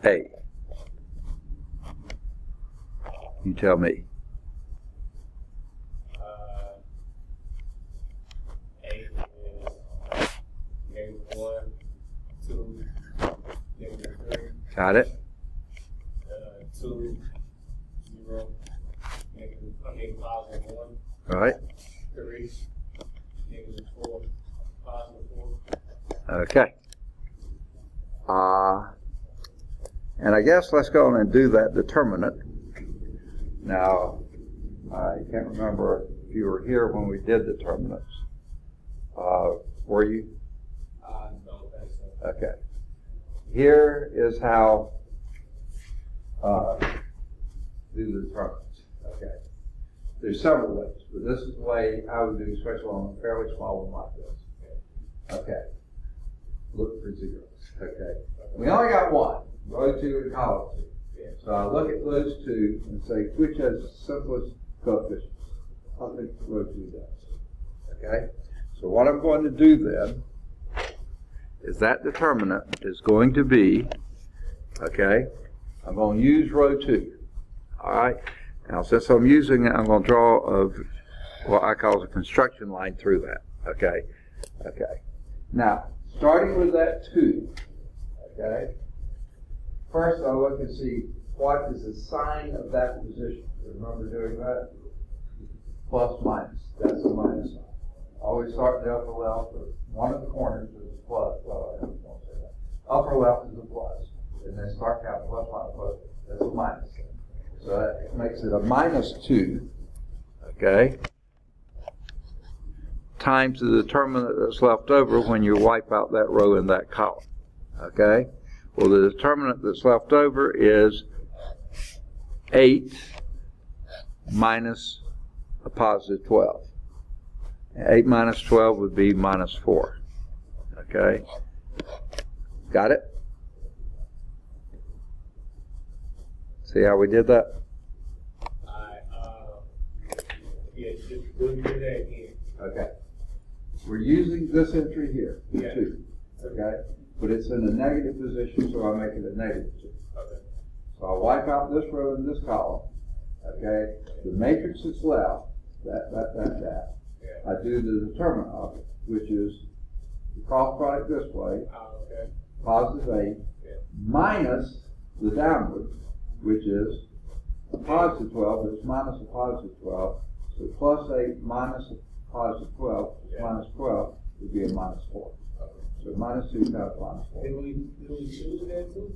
A? You tell me. A is -1, 2, -3. Got it? 2, 0, positive 1. All right. 3, -4, positive 4. Okay. And I guess let's go on and do that determinant. Now, I can't remember if you were here when we did determinants. Were you? I don't think so. Okay. Here is how do the determinants. Okay. There's several ways, but this is the way I would do, especially on a fairly small one like this. Okay. Look for zeros. Okay. We only got one, row 2 and column 2. So I look at those two and say, which has the simplest coefficients? I think row 2 does. Okay? So what I'm going to do then is that determinant is going to be, okay, I'm going to use row 2. All right? Now, since I'm using it, I'm going to draw what I call a construction line through that. Okay? Okay. Now, starting with that 2, okay, first I'll look and see what is the sign of that position. Remember doing that? Plus, minus. That's a minus sign. Always start in the upper left, or one of the corners is a plus. Well, I don't say that. Upper left is a plus. And then start counting plus, minus, plus. That's a minus. So that makes it a -2, okay, times the determinant that's left over when you wipe out that row in that column. Okay? Well, the determinant that's left over is 8 minus a positive 12. 8 minus 12 would be -4. Okay? Got it? See how we did that? Yeah, just do that again. Okay. We're using this entry here, the 2. Okay? But it's in a negative position, so I make it a -2. Okay. So I'll wipe out this row and this column. Okay? The matrix that's left, that. Yeah. I do the determinant of it, which is the cross product this way, Okay. positive 8, minus the downward, which is a positive 12, it's minus a positive 12. So plus 8 minus a positive 12, minus 12 would be a -4. Okay. So -2 times -4. Did we choose that too?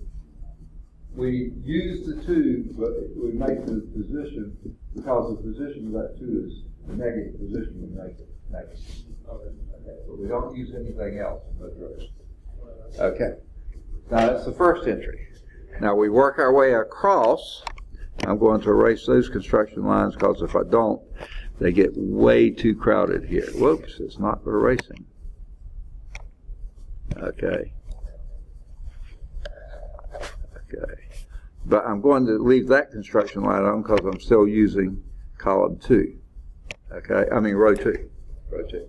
We use the 2, but we make the position, because the position of that 2 is the negative position would make it negative. Okay, but we don't use anything else in those rows. Okay, now that's the first entry. Now we work our way across. I'm going to erase those construction lines because if I don't, they get way too crowded here. Whoops, it's not erasing. Okay. Okay. But I'm going to leave that construction line on because I'm still using column 2. Okay, I mean row 2. Row 2.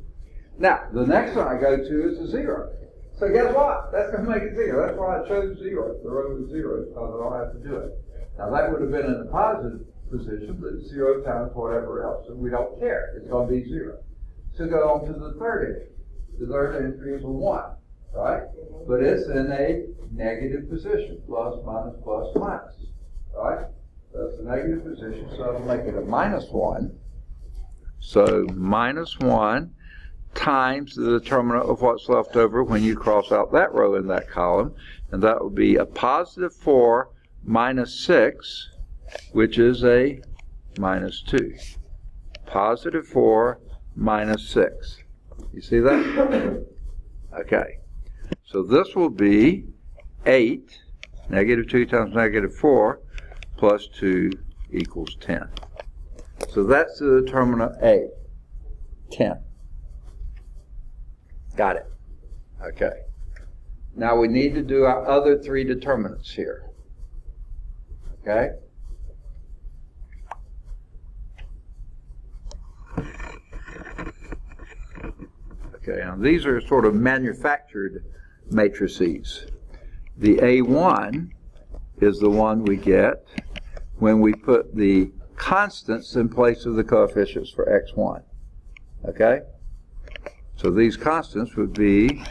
Now, the next one I go to is a 0. So guess what? That's going to make it 0. That's why I chose 0. The row is 0 because I don't have to do it. Now that would have been in a positive position, but 0 times whatever else, and we don't care. It's going to be 0. So go on to the third entry. The third entry is a 1, right? But it's in a negative position, plus, minus, right? That's a negative position, so it'll make it a -1. So -1 times the determinant of what's left over when you cross out that row in that column, and that would be a +4 minus 6, which is a -2. +4 minus 6. You see that? Okay. So this will be 8, -2 times -4, plus 2 equals 10. So that's the determinant A, 10. Got it. Okay. Now we need to do our other 3 determinants here. Okay? Okay, now these are sort of manufactured matrices. The A1 is the one we get when we put the constants in place of the coefficients for x1. Okay? So these constants would be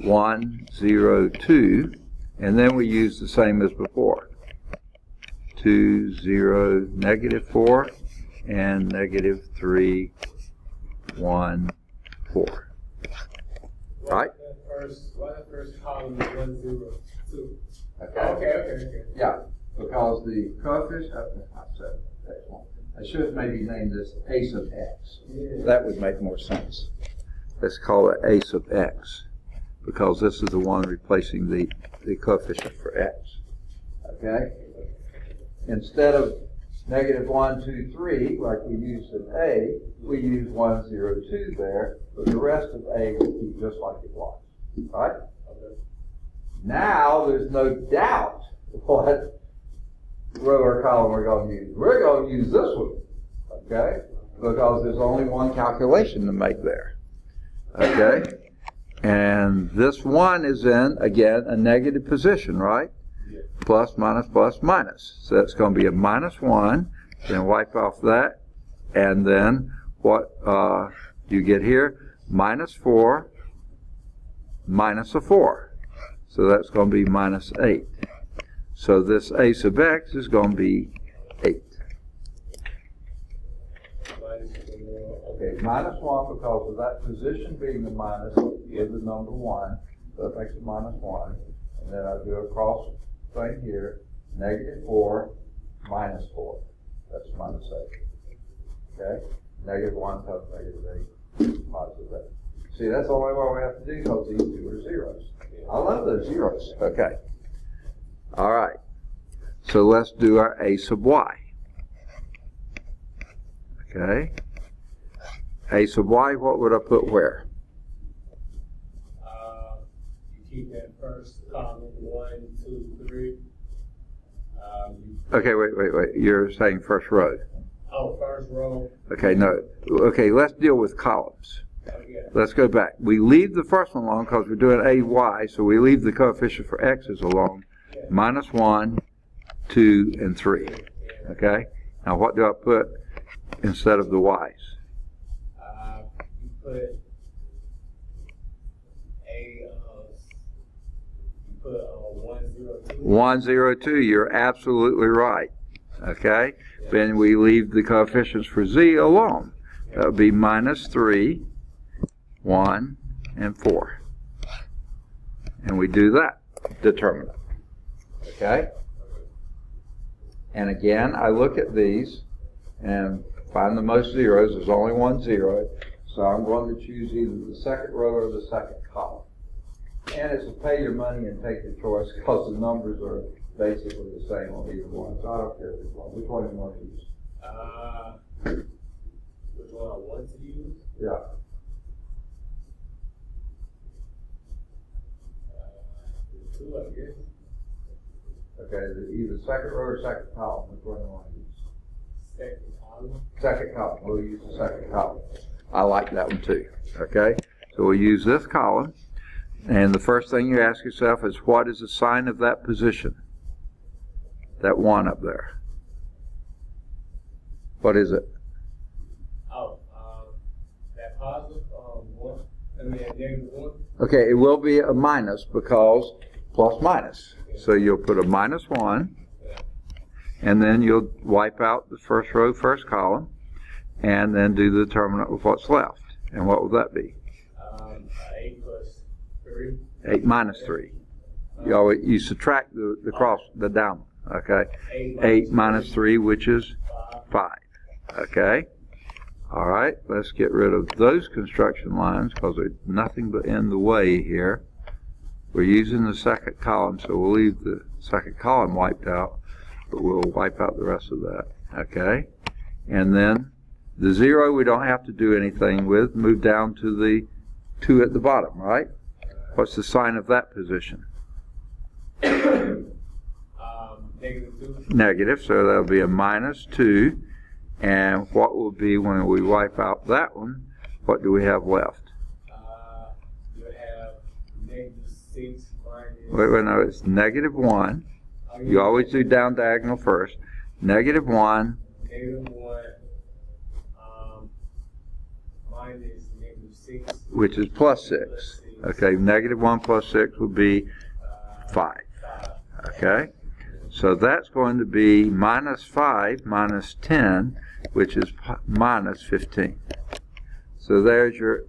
1, 0, 2, and then we use the same as before. 2, 0, -4, and -3, 1, 4. Right? Why the first column is 1, 0, 2? Okay. Okay. Yeah, because the coefficient, I should maybe name this a sub x. Yeah. That would make more sense. Let's call it a sub x, because this is the one replacing the coefficient for x. Okay? Instead of -1, 2, 3, like we used in A, we use 1, 0, 2 there, but the rest of A will keep just like it was. Right? Okay. Now there's no doubt what row or column we're going to use. We're going to use this one, okay? Because there's only one calculation to make there, okay? And this 1 is in, again, a negative position, right? Yeah. Plus, minus, plus, minus. So that's going to be a -1, then wipe off that, and then what you get here, -4 minus a 4. So that's going to be -8. So this a sub x is going to be 8. Okay, -1 because of that position being the minus is the number 1. So that makes it -1. And then I do a cross thing here, -4 minus 4. That's -8. Okay? -1 times -8, +8. See, that's the only one we have to do because these two are zeros. I love those zeros. Okay. All right. So let's do our a sub y. Okay. A sub y, what would I put where? You keep that first column, 1, 2, 3. Okay, wait. You're saying first row. Oh, first row. Okay, no. Okay, let's deal with columns. Okay. Let's go back. We leave the first one alone because we're doing AY, so we leave the coefficient for x's alone. Yeah. -1, 2, and 3. Okay? Now what do I put instead of the y's? You put you put 102. 102, you're absolutely right. Okay? Yeah. Then we leave the coefficients for z alone. That would be -3, 1, and 4. And we do that determinant. Okay? And again, I look at these, and find the most zeros. There's only one zero. So I'm going to choose either the second row or the second column. And it's a pay your money and take your choice because the numbers are basically the same on either one. So I don't care which one. Which one do you want to use? Which one I want to use? Yeah. Two, I guess. Okay, either second row or second column. Which one do you want to use? Second column. Second column. We'll use the second column. I like that one too. Okay, so we'll use this column. And the first thing you ask yourself is, what is the sign of that position? That one up there. What is it? Oh, that positive one. I mean, that negative one. Okay, it will be a minus because plus minus. So you'll put a -1, and then you'll wipe out the first row, first column, and then do the determinant of what's left. And what will that be? 8 plus 3. 8 minus 3. You subtract the cross, the down. Okay. 8 minus 3, which is 5. Okay. All right. Let's get rid of those construction lines because there's nothing but in the way here. We're using the second column, so we'll leave the second column wiped out, but we'll wipe out the rest of that. Okay. And then the 0 we don't have to do anything with. Move down to the 2 at the bottom, right? What's the sign of that position? -2. Negative, so that'll be a -2. And what will be when we wipe out that one? What do we have left? You have -6 minus. Wait, no, it's -1. You always do down diagonal first. -1. -1 minus -6. Which is +6. Okay, -1 plus 6 would be 5. Okay, so that's going to be -5 minus 10, which is minus 15. So there's your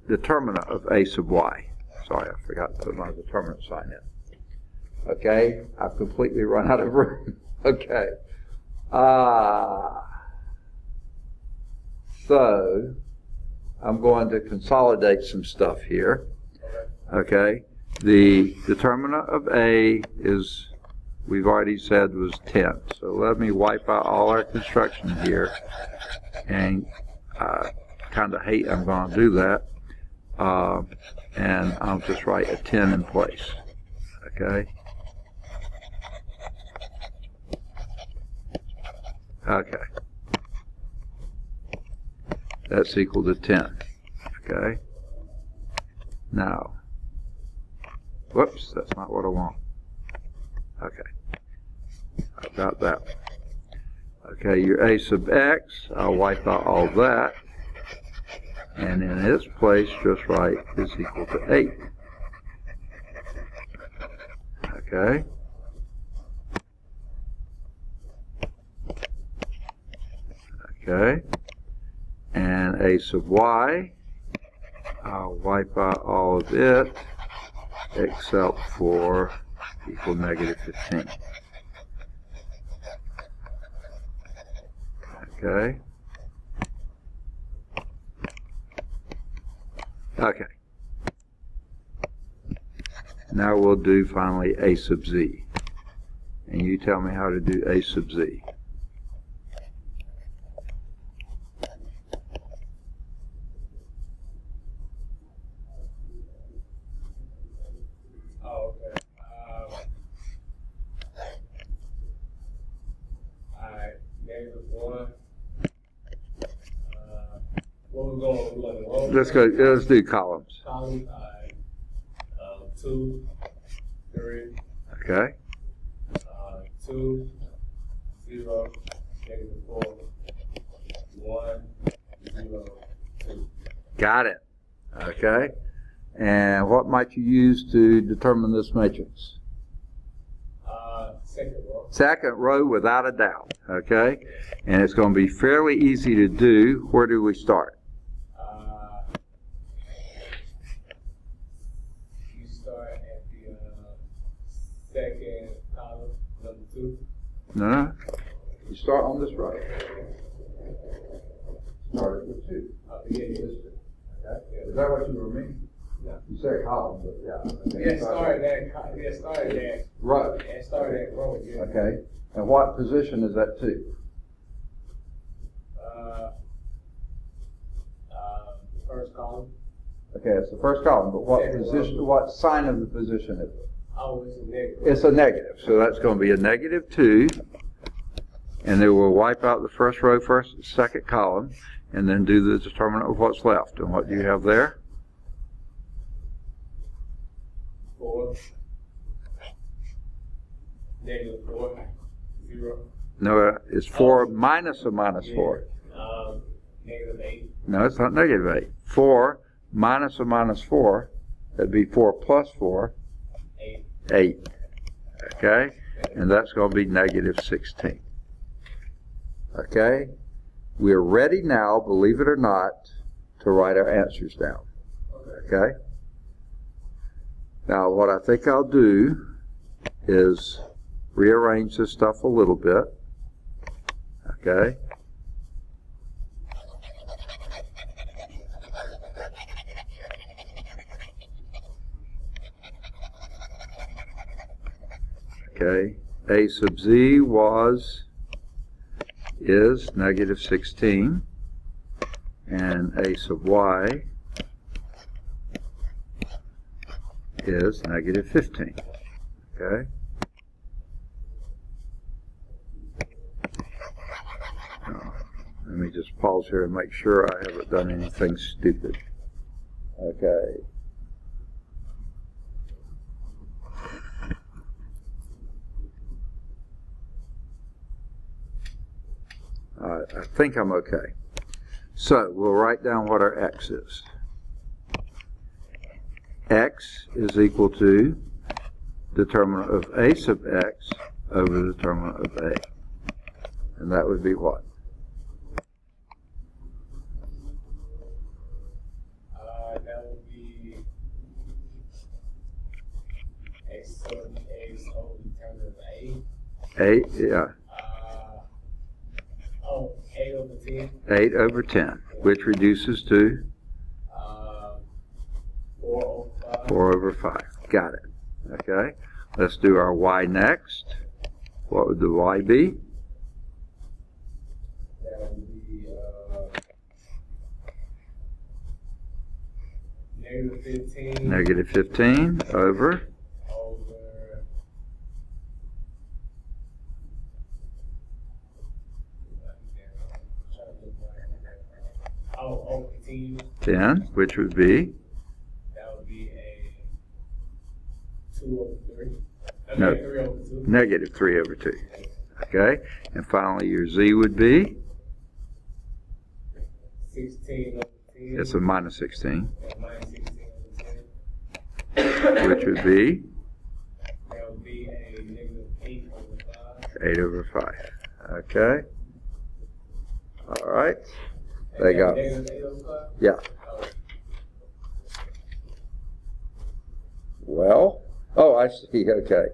determinant of a sub y. Sorry, I forgot to put my determinant sign in. Okay, I've completely run out of room. Okay. So I'm going to consolidate some stuff here. Okay. The determinant of A is, we've already said, was 10. So let me wipe out all our construction here. And I kind of hate I'm going to do that. And I'll just write a 10 in place. Okay. Okay. That's equal to 10. Okay. Now, whoops, that's not what I want. Okay. I've got that one. Okay, your a sub x, I'll wipe out all that. And in its place, just write is equal to 8. Okay. Okay. And a sub y, I'll wipe out all of it except for equal -15. Okay. Okay. Now we'll do finally a sub z. And you tell me how to do a sub z. Let's do columns. Column 2, 3. Okay. 2, 0, -4, 1, 0, 2. Got it. Okay. And what might you use to determine this matrix? Second row. Second row without a doubt. Okay. And it's going to be fairly easy to do. Where do we start? Second column, number 2. No. You start on this row. started with 2. Yeah. Okay? Is that what you were meaning? No. You said column, but yeah. Okay. It started at Row. It started at row. Yeah. Okay. And what position is that 2? First column. Okay, it's the first column, but what Second position? row. What sign of the position is it? Oh, it's a negative. It's a negative, so that's going to be a -2, and then we'll wipe out the first row, second column, and then do the determinant of what's left. And what do you have there? 4. -4. 0. No, it's 4 minus a minus 4. -8. No, it's not -8. 4 minus a minus 4, that'd be 4 plus 4, 8. 8. Okay? And that's going to be -16. Okay? We're ready now, believe it or not, to write our answers down. Okay? Now, what I think I'll do is rearrange this stuff a little bit. Okay? Okay, a sub z is -16, and a sub y is -15. Okay. Now, let me just pause here and make sure I haven't done anything stupid. Okay. I think I'm okay. So we'll write down what our x is. X is equal to determinant of a sub x over the determinant of a. And that would be what? That would be x over determinant of a. A, yeah. 8 over 10. 8 over 10, which reduces to 4 over 5. 4 over 5. Got it. Okay. Let's do our y next. What would the y be? That would be -15. -15 over. Over 10, which would be? That would be a 2 over 3. No, 3 over 2. -3 over 2. Okay. And finally, your z would be? 16 over 10. It's a -16. Minus 16 over 10. Which would be? That would be a -8 over 5. 8 over 5. Okay. All right. They got. -8 over 5? Yeah. Well, oh, I see. Okay.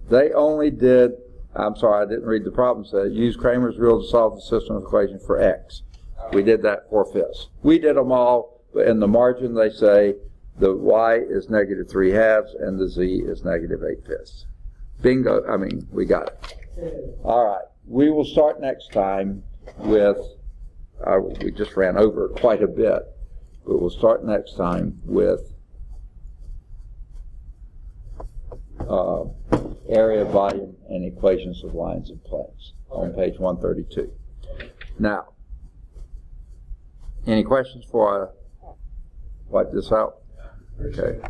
They only did, I'm sorry, I didn't read the problem set. Use Kramer's rule to solve the system equation for x. We did that 4/5. We did them all, but in the margin they say the y is -3/2 and the z is -8/5. Bingo. I mean, we got it. All right. We will start next time with, we just ran over quite a bit, but we'll start next time with area, volume, and equations of lines and planes on page 132. Now, any questions before I wipe this out? Okay.